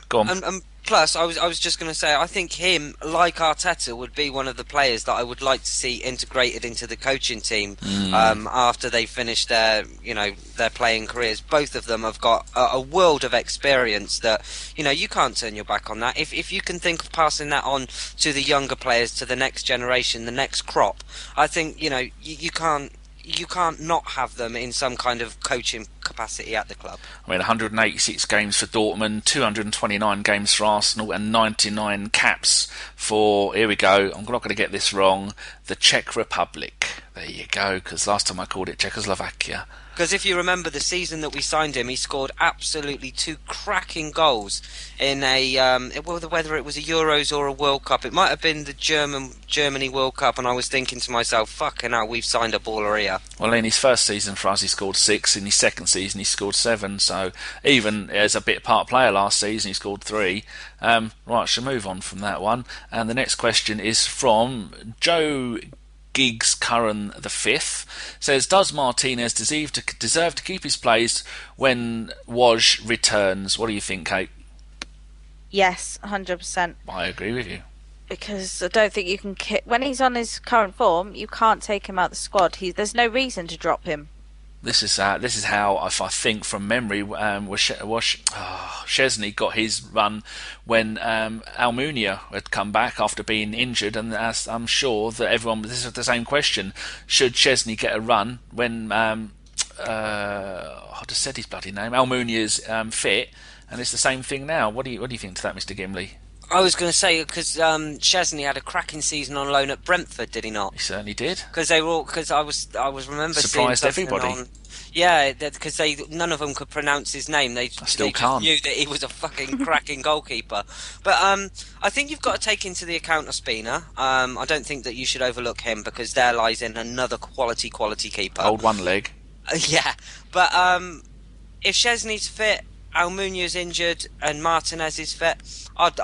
Go on. Plus, I was just going to say, I think him, like Arteta, would be one of the players that I would like to see integrated into the coaching team after they finish their playing careers. Both of them have got a world of experience that, you can't turn your back on that. If you can think of passing that on to the younger players, to the next generation, the next crop, I think, you can't not have them in some kind of coaching capacity at the club. I mean, 186 games for Dortmund, 229 games for Arsenal, and 99 caps for, here we go, I'm not going to get this wrong, the Czech Republic. There you go, because last time I called it Czechoslovakia. Because if you remember the season that we signed him, he scored absolutely 2 cracking goals in whether it was a Euros or a World Cup. It might have been the Germany World Cup, and I was thinking to myself, fucking hell, we've signed a baller here. Well, in his first season for us, he scored 6. In his second season, he scored 7. So even as a bit part player last season, he scored 3. Right, shall move on from that one. And the next question is from Joe Giggs Curran the Fifth. Says, does Martinez deserve to keep his place when Woj returns? What do you think, Kate? Yes, 100%. I agree with you. Because I don't think you can when he's on his current form, you can't take him out of the squad. There's no reason to drop him. This is how, if I think from memory, Szczesny got his run when Almunia had come back after being injured, and as I'm sure that everyone, this is the same question: should Szczesny get a run when I just said his bloody name, Almunia's fit? And it's the same thing now. What do you think to that, Mr. Gimli? I was going to say, because Szczesny had a cracking season on loan at Brentford, did he not? He certainly did. Because they were all, because I was remember surprised seeing everybody. Yeah, because none of them could pronounce his name. They still just can't. knew that he was a fucking cracking goalkeeper. But I think you've got to take into the account Ospina. I don't think that you should overlook him, because there lies in another quality keeper. Hold one leg. Yeah, but if Szczesny's fit, Almunia's injured, and Martinez is fit, I'd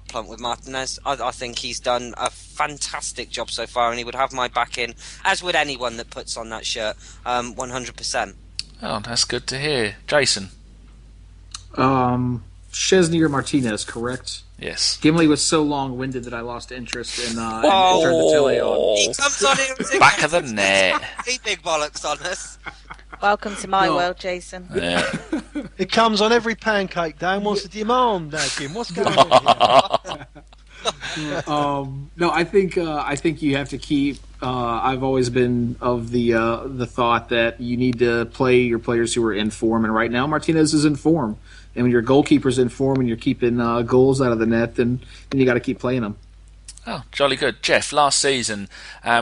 plump with Martinez. I think he's done a fantastic job so far, and he would have my backing, as would anyone that puts on that shirt, 100%. Oh, that's good to hear. Jason? Szczesny or Martinez, correct? Yes. Gimli was so long-winded that I lost interest in turned the telly on. He comes on here and Back of the net. He big bollocks on us. Welcome to my world, Jason. Yeah. It comes on every pancake day and wants to demand that, Jim. What's going on here? No, I think you have to keep. I've always been of the thought that you need to play your players who are in form, and right now Martinez is in form. And when your goalkeeper's in form and you're keeping goals out of the net, then you got to keep playing them. Oh, jolly good. Geoff, last season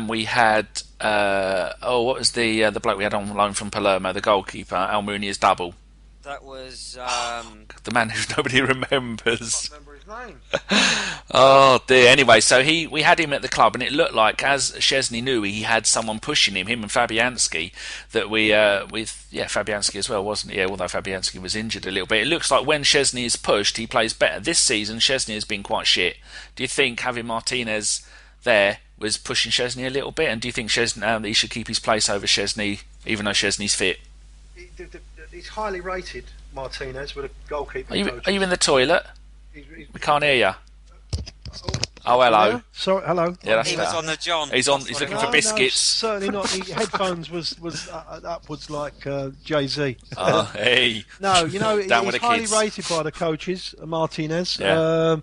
we had what was the bloke we had on loan from Palermo, the goalkeeper, Almunia's double. That was the man who nobody remembers. I can't remember his name. Oh dear. Anyway, so we had him at the club, and it looked like, as Szczesny knew, he had someone pushing him and Fabianski. That Fabianski as well, wasn't he? Yeah, although Fabianski was injured a little bit. It looks like when Szczesny is pushed, he plays better. This season, Szczesny has been quite shit. Do you think having Martinez there was pushing Szczesny a little bit? And do you think Szczesny, he should keep his place over Szczesny, even though Szczesny's fit? He's highly rated, Martinez, with a goalkeeper. Are you in the toilet? We can't hear you. Oh, hello. Yeah? Sorry, hello. Yeah, that's he better. was on the John. He's looking for biscuits. No, certainly not. The headphones was upwards like Jay-Z. Oh, hey. No, Down he's with the highly kids. rated by the coaches, Martinez. Yeah.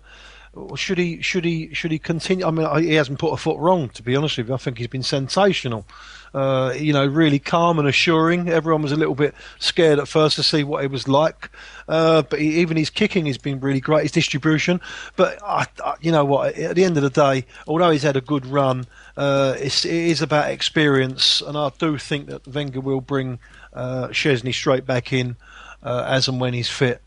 Should he continue? I mean, he hasn't put a foot wrong, to be honest with you. I think he's been sensational. Really calm and assuring. Everyone was a little bit scared at first to see what he was like, but even his kicking has been really great. His distribution, but you know what? At the end of the day, although he's had a good run, it is about experience, and I do think that Wenger will bring Szczesny straight back in as and when he's fit.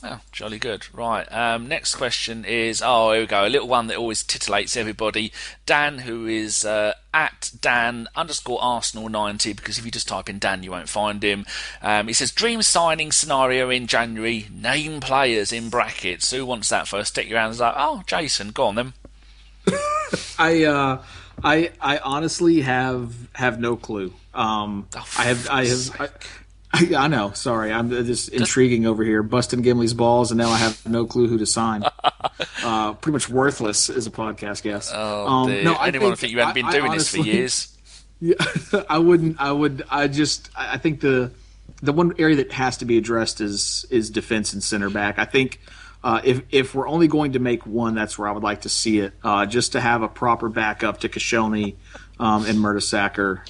Oh, jolly good. Right. Next question is, here we go. A little one that always titillates everybody. Dan, who is at Dan_Arsenal90, because if you just type in Dan, you won't find him. He says, dream signing scenario in January, name players in brackets. Who wants that first? Stick your hands up. Oh, Jason, go on then. I honestly have no clue. I know. Sorry, I'm just intriguing over here, busting Gimli's balls, and now I have no clue who to sign. Pretty much worthless as a podcast guest. Oh, dear. No, Anyone would think you hadn't been doing this for years. Yeah, I wouldn't. I think the one area that has to be addressed is defense and center back. I think if we're only going to make one, that's where I would like to see it, just to have a proper backup to Koscielny and Mertesacker,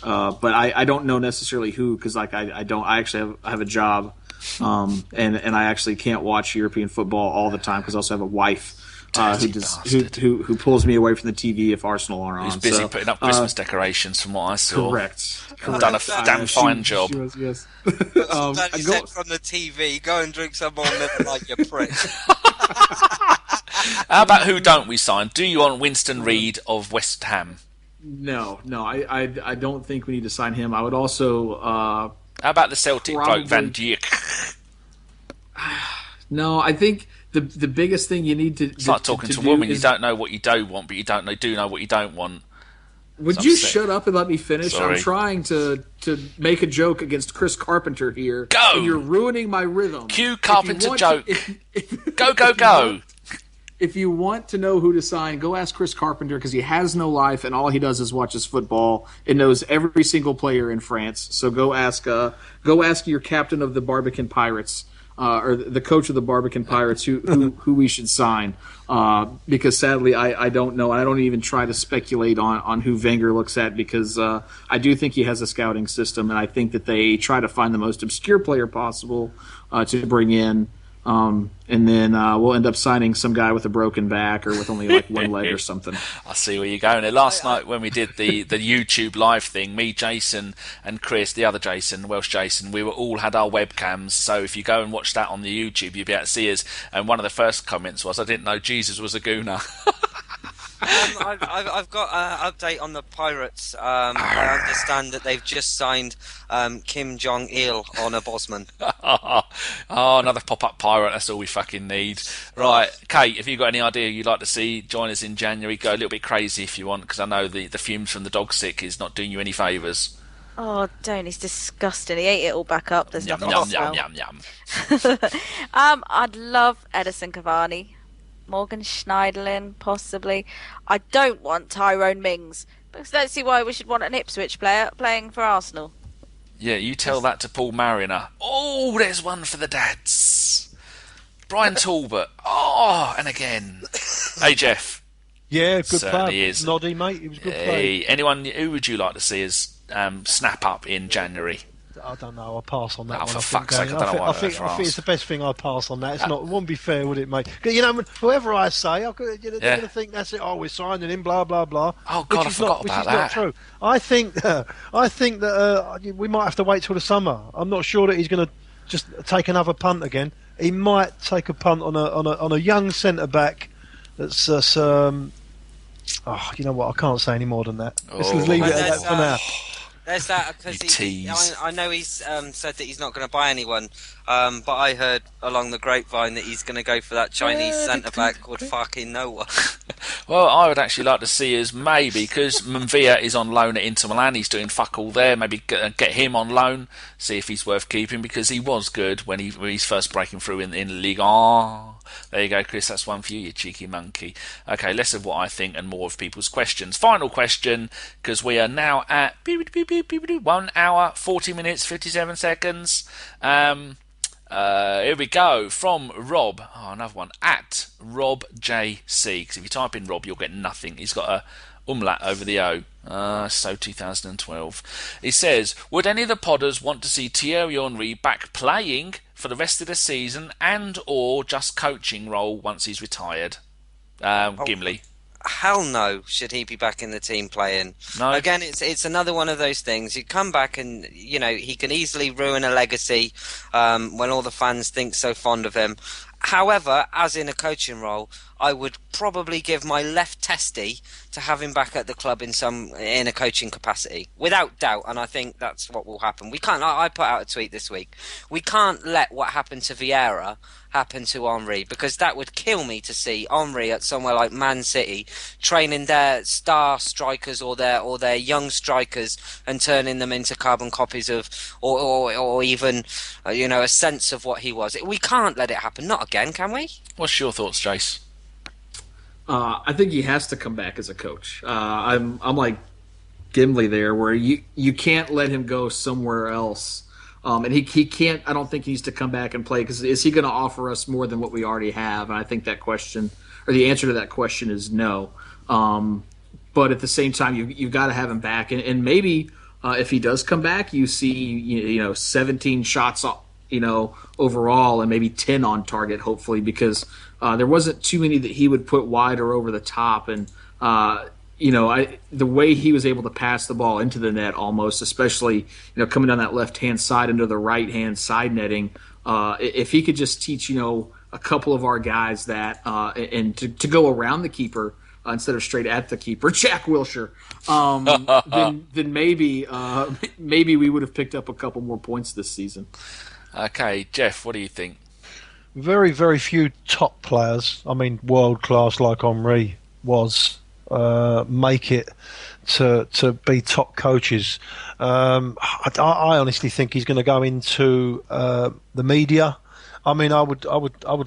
but I don't know necessarily who, because I actually have a job, and I actually can't watch European football all the time because I also have a wife who pulls me away from the TV if Arsenal are on. Who's busy putting up Christmas decorations, from what I saw. Correct. Done a damn fine job. Yes. Daddy said from the TV, go and drink some more milk like you prick. How about who don't we sign? Do you want Winston Reid of West Ham? No, I don't think we need to sign him. I would also. How about the Celtic bloke Van Dijk? No, I think the biggest thing you need to. It's like talking to a woman. You don't know what you don't want, but you do know what you don't want. Would you shut up and let me finish? Sorry. I'm trying to make a joke against Chris Carpenter here. Go! And you're ruining my rhythm. Cue Carpenter joke. Go. if you want to know who to sign, go ask Chris Carpenter because he has no life and all he does is watches football and knows every single player in France. So go ask your captain of the Barbican Pirates or the coach of the Barbican Pirates who we should sign. Because sadly, I don't know. I don't even try to speculate on who Wenger looks at because I do think he has a scouting system and I think that they try to find the most obscure player possible to bring in. And then we'll end up signing some guy with a broken back or with only like one leg or something. I see where you're going there. Last night when we did the YouTube live thing, me, Jason, and Chris, the other Jason, Welsh Jason, we all had our webcams. So if you go and watch that on the YouTube, you'll be able to see us. And one of the first comments was, "I didn't know Jesus was a gooner." I've got an update on the Pirates. I understand that they've just signed Kim Jong-il on a Bosman. Oh, another pop-up pirate. That's all we fucking need. Right, Kate, have you got any idea you'd like to see join us in January? Go a little bit crazy if you want, because I know the fumes from the dog sick is not doing you any favours. Oh, don't. He's disgusting. He ate it all back up. There's Yum, nothing yum, to yum, smell. yum, yum. I'd love Edison Cavani. Morgan Schneiderlin, possibly. I don't want Tyrone Mings, because let's see why we should want an Ipswich player playing for Arsenal. Yeah, you tell that to Paul Mariner. Oh, there's one for the dads. Brian Talbot. Oh, and again. Hey, Geoff. Yeah, good Certainly player. is. Noddy, mate. He was a good player. Hey, anyone who would you like to see us snap up in January? I don't know. I'll pass on that Oh, one. for I fuck's think, sake, I don't know why I think it's the best thing I pass on that. It's not. It wouldn't be fair, would it, mate? You know, whoever I say, they're going to think that's it. Oh, we're signing him. Blah blah blah. Oh God, I forgot about which is that. not true. I think that we might have to wait till the summer. I'm not sure that he's going to just take another punt again. He might take a punt on a young centre back. That's you know what? I can't say any more than that. Let's leave it at that for now. There's that because I know he's said that he's not going to buy anyone, but I heard along the grapevine that he's going to go for that Chinese centre back called fucking no one. Well, I would actually like to see us maybe, because Mvia is on loan at Inter Milan, he's doing fuck all there, maybe get him on loan, see if he's worth keeping, because he was good when he's first breaking through in Ligue 1. There you go, Chris, that's one for you cheeky monkey. Okay, less of what I think and more of people's questions. Final question, because we are now at 1 hour, 40 minutes, 57 seconds. Here we go, from Rob. Oh, another one, at RobJC, because if you type in Rob, you'll get nothing. He's got a umlaut over the O. So 2012. He says, would any of the podders want to see Thierry Henry back playing for the rest of the season and or just coaching role once he's retired? Gimli. Hell no, should he be back in the team playing? No. Again, it's another one of those things. You come back and, you know, he can easily ruin a legacy when all the fans think so fond of him. However, as in a coaching role, I would probably give my left testy to have him back at the club in a coaching capacity, without doubt. And I think that's what will happen. We can't. I put out a tweet this week. We can't let what happened to Vieira happen to Henry, because that would kill me to see Henry at somewhere like Man City training their star strikers or their young strikers and turning them into carbon copies of or even a sense of what he was. We can't let it happen. Not again, can we? What's your thoughts, Jace? I think he has to come back as a coach. I'm like Gimli there, where you can't let him go somewhere else. And he can't. I don't think he needs to come back and play, because is he going to offer us more than what we already have? And I think that question, or the answer to that question, is no. But at the same time, you've got to have him back, and maybe if he does come back, you see 17 shots overall, and maybe 10 on target, hopefully, because there wasn't too many that he would put wide or over the top, and the way he was able to pass the ball into the net, almost, especially coming down that left-hand side into the right-hand side netting. If he could just teach a couple of our guys that, and to go around the keeper instead of straight at the keeper, Jack Wilshere, then maybe we would have picked up a couple more points this season. Okay, Geoff, what do you think? Very, very few top players, I mean world class like Henry was, make it to be top coaches. I honestly think he's going to go into the media I mean, I would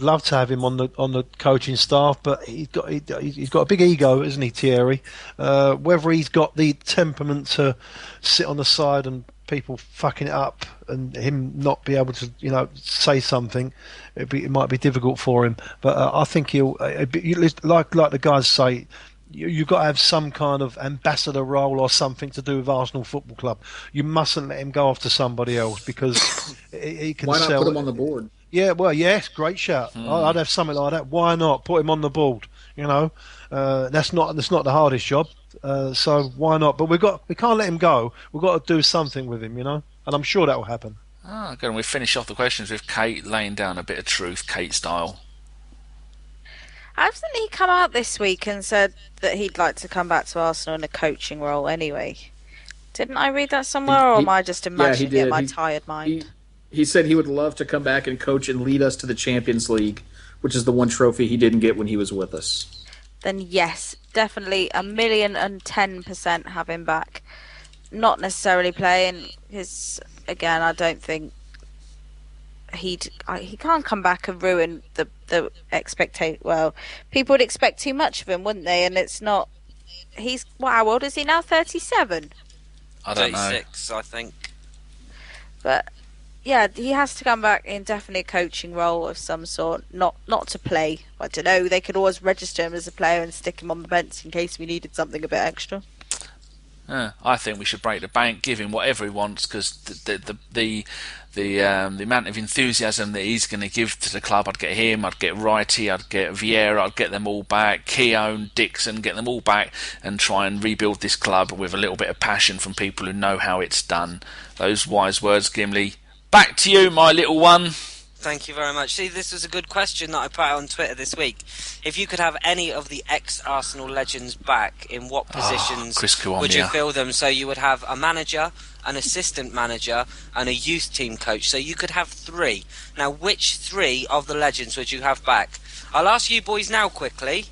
love to have him on the coaching staff, but he's got a big ego, isn't he, Thierry? Whether he's got the temperament to sit on the side and people fucking it up, and him not be able to, say something, it might be difficult for him. But I think like the guys say. You've got to have some kind of ambassador role or something to do with Arsenal Football Club. You mustn't let him go off to somebody else because he can Why not sell. put him on the board? Yeah, well, yes, great shout. I'd have something like that. Why not put him on the board? That's not the hardest job. So why not? But we can't let him go. We've got to do something with him, and I'm sure that will happen. Good. And we finish off the questions with Kate laying down a bit of truth, Kate style. Hasn't he come out this week and said that he'd like to come back to Arsenal in a coaching role anyway? Didn't I read that somewhere, or am I just imagining it in my tired mind? He said he would love to come back and coach and lead us to the Champions League, which is the one trophy he didn't get when he was with us. Then yes, definitely 1,010% have him back. Not necessarily playing, because again, I don't think he can't come back and ruin the expectation. Well, people would expect too much of him, wouldn't they? And it's not. How old is he now? 37. I don't know. 36, I think. But yeah, he has to come back in definitely a coaching role of some sort, not to play. I don't know. They could always register him as a player and stick him on the bench in case we needed something a bit extra. I think we should break the bank, give him whatever he wants, because the amount of enthusiasm that he's going to give to the club, I'd get him, I'd get Wrighty, I'd get Vieira, I'd get them all back, Keown, Dixon, get them all back and try and rebuild this club with a little bit of passion from people who know how it's done. Those wise words, Gimli. Back to you, my little one. Thank you very much. See, this was a good question that I put out on Twitter this week. If you could have any of the ex-Arsenal legends back, in what positions would you fill them? So you would have a manager, an assistant manager, and a youth team coach. So you could have 3. Now, which 3 of the legends would you have back? I'll ask you boys now quickly,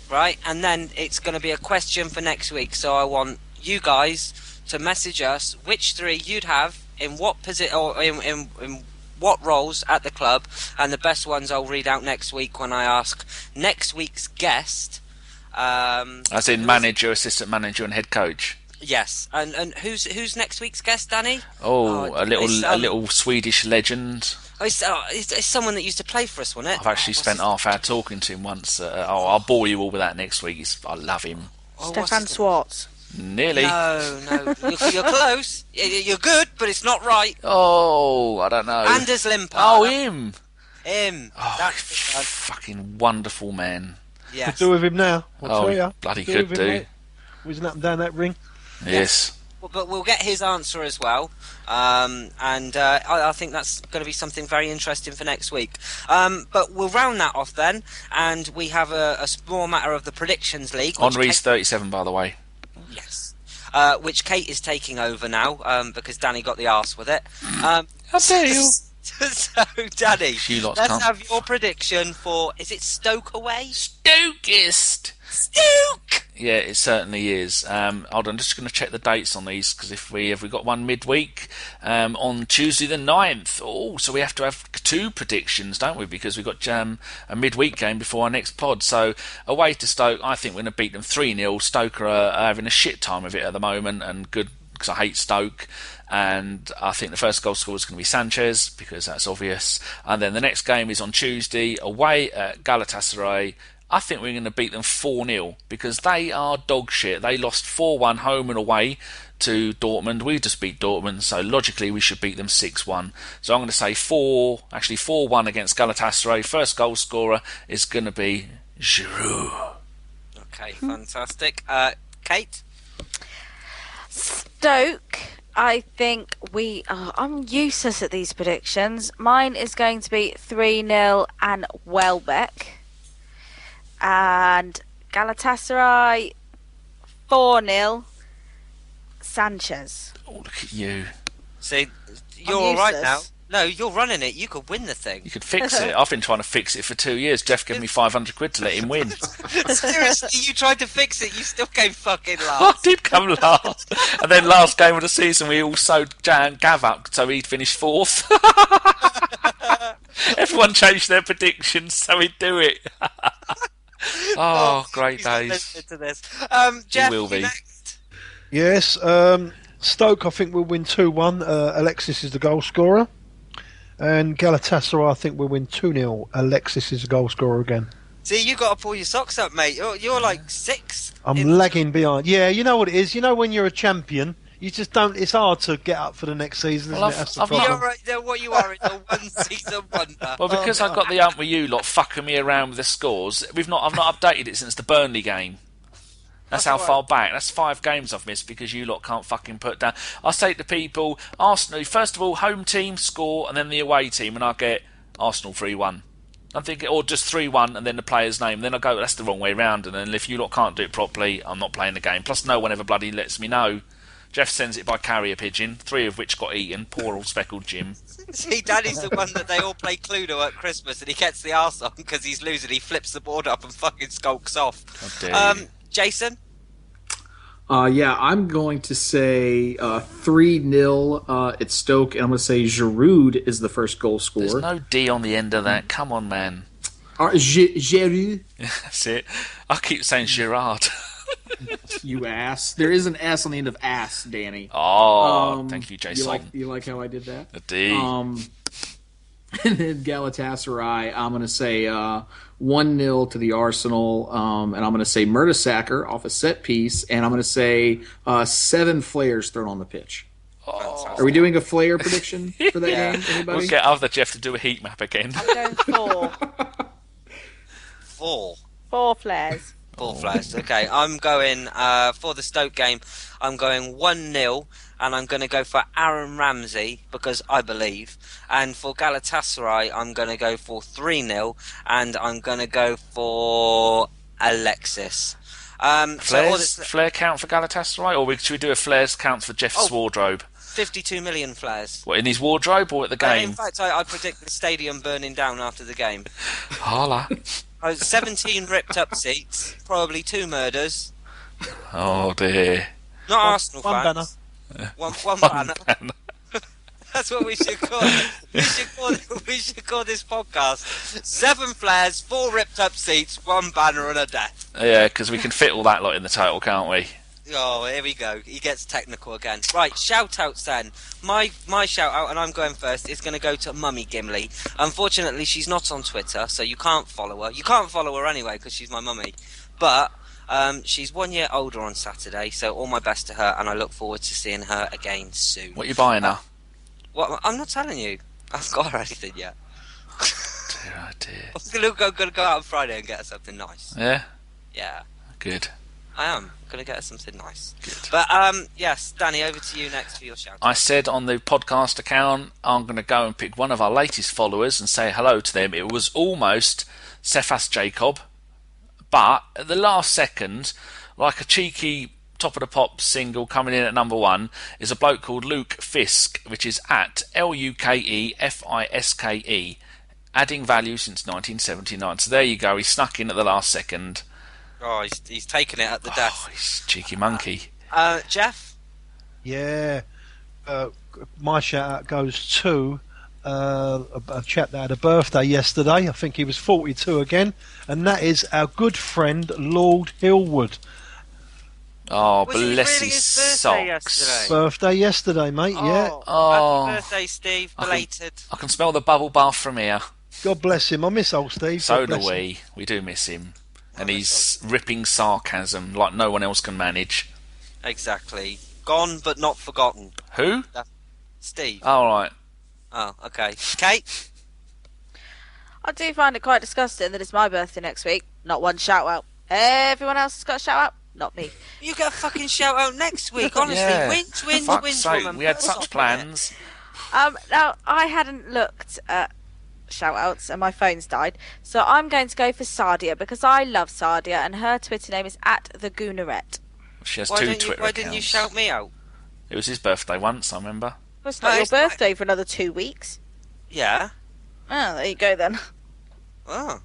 right? And then it's going to be a question for next week. So I want you guys to message us which 3 you'd have in what position, or in what roles at the club, and the best ones I'll read out next week when I ask next week's guest. As in manager, assistant manager, and head coach. Yes, and who's next week's guest, Danny? A little Swedish legend. It's someone that used to play for us, wasn't it? I've actually spent half hour talking to him once. I'll bore you all with that next week. I love him. Stefan Swartz. Nearly. No, you're close. You're good, but it's not right. Oh, I don't know. Anders Limpar. Oh, him. Oh, that's fucking wonderful man. Yes. Could do with him now. I'll tell you. Bloody could do. Whizzing up and down that ring. Yes. Well, but we'll get his answer as well. I think that's going to be something very interesting for next week. But we'll round that off then, and we have a small matter of the Predictions League. Henri's 37, by the way. Yes. Which Kate is taking over now, because Danny got the arse with it. How dare you? So, Danny, let's have your prediction for... Is it Stoke away? Stokest! Stoke! Yeah, it certainly is. Hold on, just going to check the dates on these, because if we got one midweek on Tuesday the 9th. Oh, so we have to have 2 predictions, don't we? Because we've got a midweek game before our next pod. So away to Stoke, I think we're going to beat them 3-0. Stoke are having a shit time of it at the moment, and good, because I hate Stoke. And I think the first goal scorer is going to be Sanchez, because that's obvious. And then the next game is on Tuesday, away at Galatasaray. I think we're going to beat them 4-0, because they are dog shit. They lost 4-1 home and away to Dortmund. We just beat Dortmund, so logically we should beat them 6-1. So I'm going to say 4-1 against Galatasaray. First goal scorer is going to be Giroud. Okay, fantastic. Kate? Stoke, I think I'm useless at these predictions. Mine is going to be 3-0 and Welbeck. And Galatasaray 4-0 Sanchez. Oh, look at you. See, you're all right now. No, you're running it. You could win the thing. You could fix it. I've been trying to fix it for 2 years. Geoff gave me 500 quid to let him win. Seriously, you tried to fix it. You still came fucking last. I did come last. And then last game of the season, we all sewed Gav up, so he'd finished 4th. Everyone changed their predictions, so he'd do it. Great he's not days. listening to this. Geoff, will you be. next. Yes, Stoke, I think we'll win 2-1. Alexis is the goal scorer. And Galatasaray, I think we'll win 2-0. Alexis is the goal scorer again. See, you got to pull your socks up, mate. You're like sixth. I'm lagging behind. Yeah, you know what it is. You know when you're a champion, you just don't. It's hard to get up for the next season, isn't it? That's the problem. You're right, what you are is a one-season wonder. Well, because I got the ump with you lot fucking me around with the scores, I've not updated it since the Burnley game. That's how far back. That's 5 games I've missed because you lot can't fucking put down. I say to people, Arsenal, first of all, home team score and then the away team, and I get Arsenal 3-1. I'm thinking, or just 3-1 and then the player's name. Then I go, that's the wrong way round. And then if you lot can't do it properly, I'm not playing the game. Plus, no one ever bloody lets me know. Geoff sends it by carrier pigeon, 3 of which got eaten. Poor old speckled Jim. See, Danny's the one that they all play Cluedo at Christmas, and he gets the arse on because he's losing. He flips the board up and fucking skulks off. Jason? Yeah, I'm going to say 3-0 at Stoke, and I'm going to say Giroud is the first goal scorer. There's no D on the end of that. Come on, man. Giroud. That's it. I keep saying Girard. You ass. There is an S on the end of ass, Danny. Thank you, Jason. You like how I did that? A D. And then Galatasaray, I'm going to say 1-0 to the Arsenal, and I'm going to say Mertesacker off a set piece, and I'm going to say 7 flares thrown on the pitch. Are we doing a flare prediction for that game? Anybody? We'll get other Geoff to do a heat map again. I'm going 4. 4. 4 flares. 4 flares. Okay, I'm going for the Stoke game. I'm going 1-0, and I'm going to go for Aaron Ramsey because I believe. And for Galatasaray, I'm going to go for 3-0, and I'm going to go for Alexis. Flare count for Galatasaray, or should we do a flares count for Geoff's wardrobe? 52 million flares. What, in his wardrobe or at the game? In fact, I predict the stadium burning down after the game. Holla. 17 ripped up seats, probably 2 murders. Oh dear. Not Arsenal fans. Banner. One banner. That's what we should call it. We should call this podcast 7 flares, 4 ripped up seats, 1 banner and a death. Yeah, because we can fit all that lot in the title, can't we? Oh, here we go. He gets technical again. Right, shout-outs then. My shout-out, and I'm going first, is going to go to Mummy Gimli. Unfortunately, she's not on Twitter, so you can't follow her. You can't follow her anyway, because she's my mummy. But she's 1 year older on Saturday, so all my best to her, and I look forward to seeing her again soon. What are you buying her? What? I'm not telling you. I haven't got her anything yet. Oh dear. I'm going to go out on Friday and get her something nice. Yeah? Yeah. Good. I am going to get her something nice. Good. But, yes, Danny, over to you next for your shout. I said on the podcast account, I'm going to go and pick one of our latest followers and say hello to them. It was almost Cephas Jacob, but at the last second, like a cheeky top of the pop single coming in at number 1, is a bloke called Luke Fiske, which is at LUKEFISKE, adding value since 1979. So there you go, he snuck in at the last second. Oh, he's taken it at the death. Oh, he's a cheeky monkey. Geoff? Yeah. My shout out goes to a chap that had a birthday yesterday. I think he was 42 again, and that is our good friend Lord Hillwood. Oh, Was it bless really his his birthday socks. yesterday? Birthday yesterday, mate. Yeah. Oh. Happy birthday, Steve. Belated. I can smell the bubble bath from here. God bless him. I miss old Steve. So God do bless him. we. We do miss him. And he's ripping sarcasm like no one else can manage. Exactly. Gone but not forgotten. Who? Steve. Oh, right. Oh, okay. Kate? I do find it quite disgusting that it's my birthday next week. Not one shout out. Everyone else has got a shout out. Not me. You get a fucking shout out next week, honestly. Yeah. Wins, Fuck's sake, woman. we had Put such us off plans. Now, I hadn't looked at shout outs and my phone's died. So I'm going to go for Sadia because I love Sadia and her Twitter name is @thegoonerette. She has Why 2 didn't Twitter Why didn't you accounts. shout me out? It was his birthday once, I remember. Well, it's not No, your it's not. birthday for another 2 weeks. Yeah. Oh, there you go then. Oh.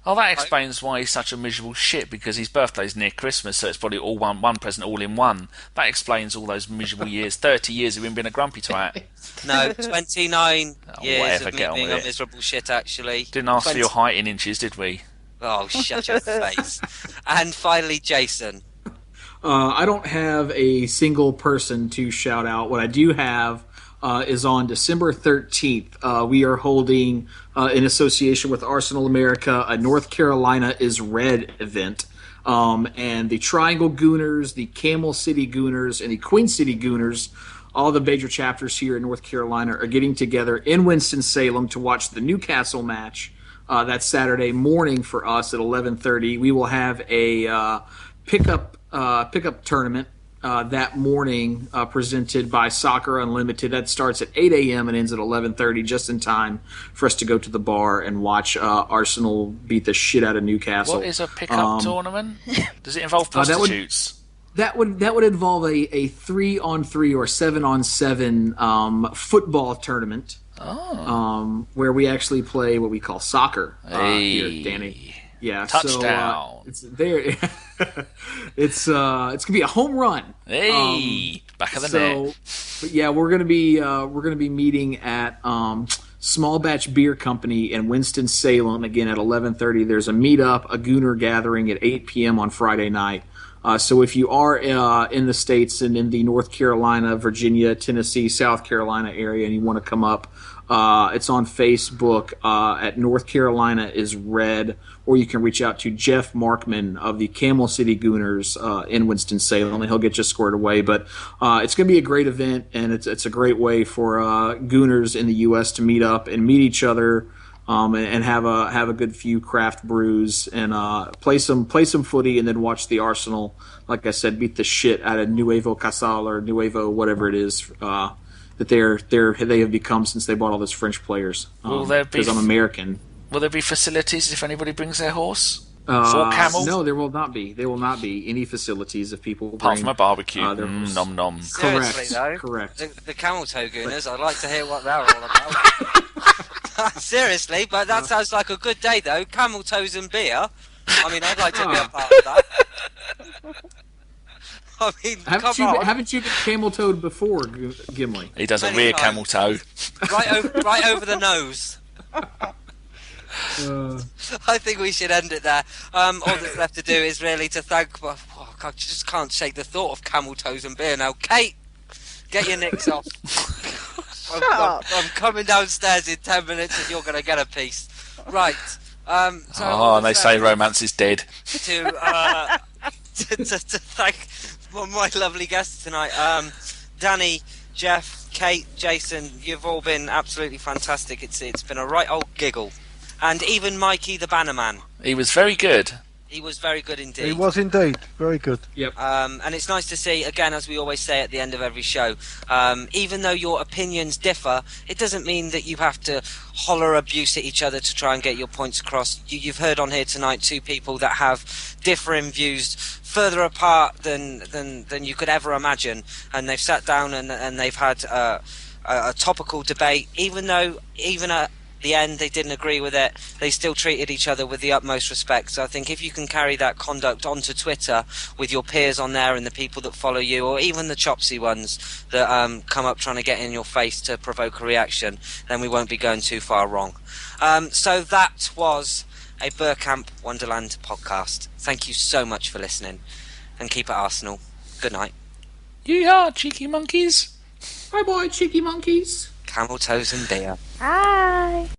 Oh, that explains why he's such a miserable shit, because his birthday's near Christmas, so it's probably all one present all in one. That explains all those miserable years, 30 years of him being a grumpy twat. No, 29 years whatever, of get me on being with a it. miserable shit, actually. Didn't ask for your height in inches, did we? Oh, shut your face. And finally, Jason. I don't have a single person to shout out. What I do have is on December 13th. We are holding, in association with Arsenal America, a North Carolina is Red event. And the Triangle Gooners, the Camel City Gooners, and the Queen City Gooners, all the major chapters here in North Carolina, are getting together in Winston-Salem to watch the Newcastle match. That Saturday morning for us at 11:30. We will have a pickup tournament that morning presented by Soccer Unlimited. That starts at 8 a.m. and ends at 11:30, just in time for us to go to the bar and watch Arsenal beat the shit out of Newcastle. What is a pickup tournament? Does it involve prostitutes? That would involve a 3-on-3 or 7-on-7 football tournament. Oh. Where we actually play what we call soccer Hey. here, Danny. Yeah, Touchdown. So it's there. It's gonna be a home run. Hey, back of the net. But yeah, we're gonna be meeting at Small Batch Beer Company in Winston-Salem again at 11:30. There's a meetup, a Gooner gathering at 8 p.m. on Friday night. So if you are in the States and in the North Carolina, Virginia, Tennessee, South Carolina area and you want to come up, it's on Facebook at North Carolina is Red, or you can reach out to Geoff Markman of the Camel City Gooners in Winston-Salem, and he'll get you squared away. But it's going to be a great event, and it's a great way for Gooners in the U.S. to meet up and meet each other. And have a good few craft brews and play some footy, and then watch the Arsenal, like I said, beat the shit out of Nuevo Casal or Nuevo whatever it is that they have become since they bought all those French players. Will there be? Because I'm American. Will there be facilities if anybody brings their horse? For Camel? No, there will not be. There will not be any facilities if people Apart bring, from a barbecue. their horse. Nom nom. Seriously, though, Correct. The Camel Toe Gooners, I'd like to hear what they're all about. Seriously, but that sounds like a good day, though. Camel toes and beer. I mean, I'd like to be a part of that. I mean, Haven't you been camel-toed before, Gimli? He does a Many rear times. camel toe. right over the nose. I think we should end it there. All that's left to do is really to thank. I just can't shake the thought of camel toes and beer now. Kate, get your nicks off. I'm coming downstairs in 10 minutes, and you're going to get a piece. Right. And they say romance is dead. To thank my lovely guests tonight, Danny, Geoff, Kate, Jason. You've all been absolutely fantastic. It's been a right old giggle. And even Mikey the Bannerman. He was very good. He was very good indeed. He was indeed very good. Yep. And it's nice to see, again, as we always say at the end of every show, even though your opinions differ, it doesn't mean that you have to holler abuse at each other to try and get your points across. You've heard on here tonight two people that have differing views further apart than you could ever imagine, and they've sat down and they've had a topical debate, even at the end they didn't agree with it, they still treated each other with the utmost respect. So I think if you can carry that conduct onto Twitter with your peers on there and the people that follow you, or even the chopsy ones that come up trying to get in your face to provoke a reaction, then we won't be going too far wrong. So that was a Bergkamp Wonderland podcast. Thank you so much for listening, and keep it Arsenal. Good night. Yeehaw, cheeky monkeys. Bye bye, cheeky monkeys. Camel toes and beer. Bye.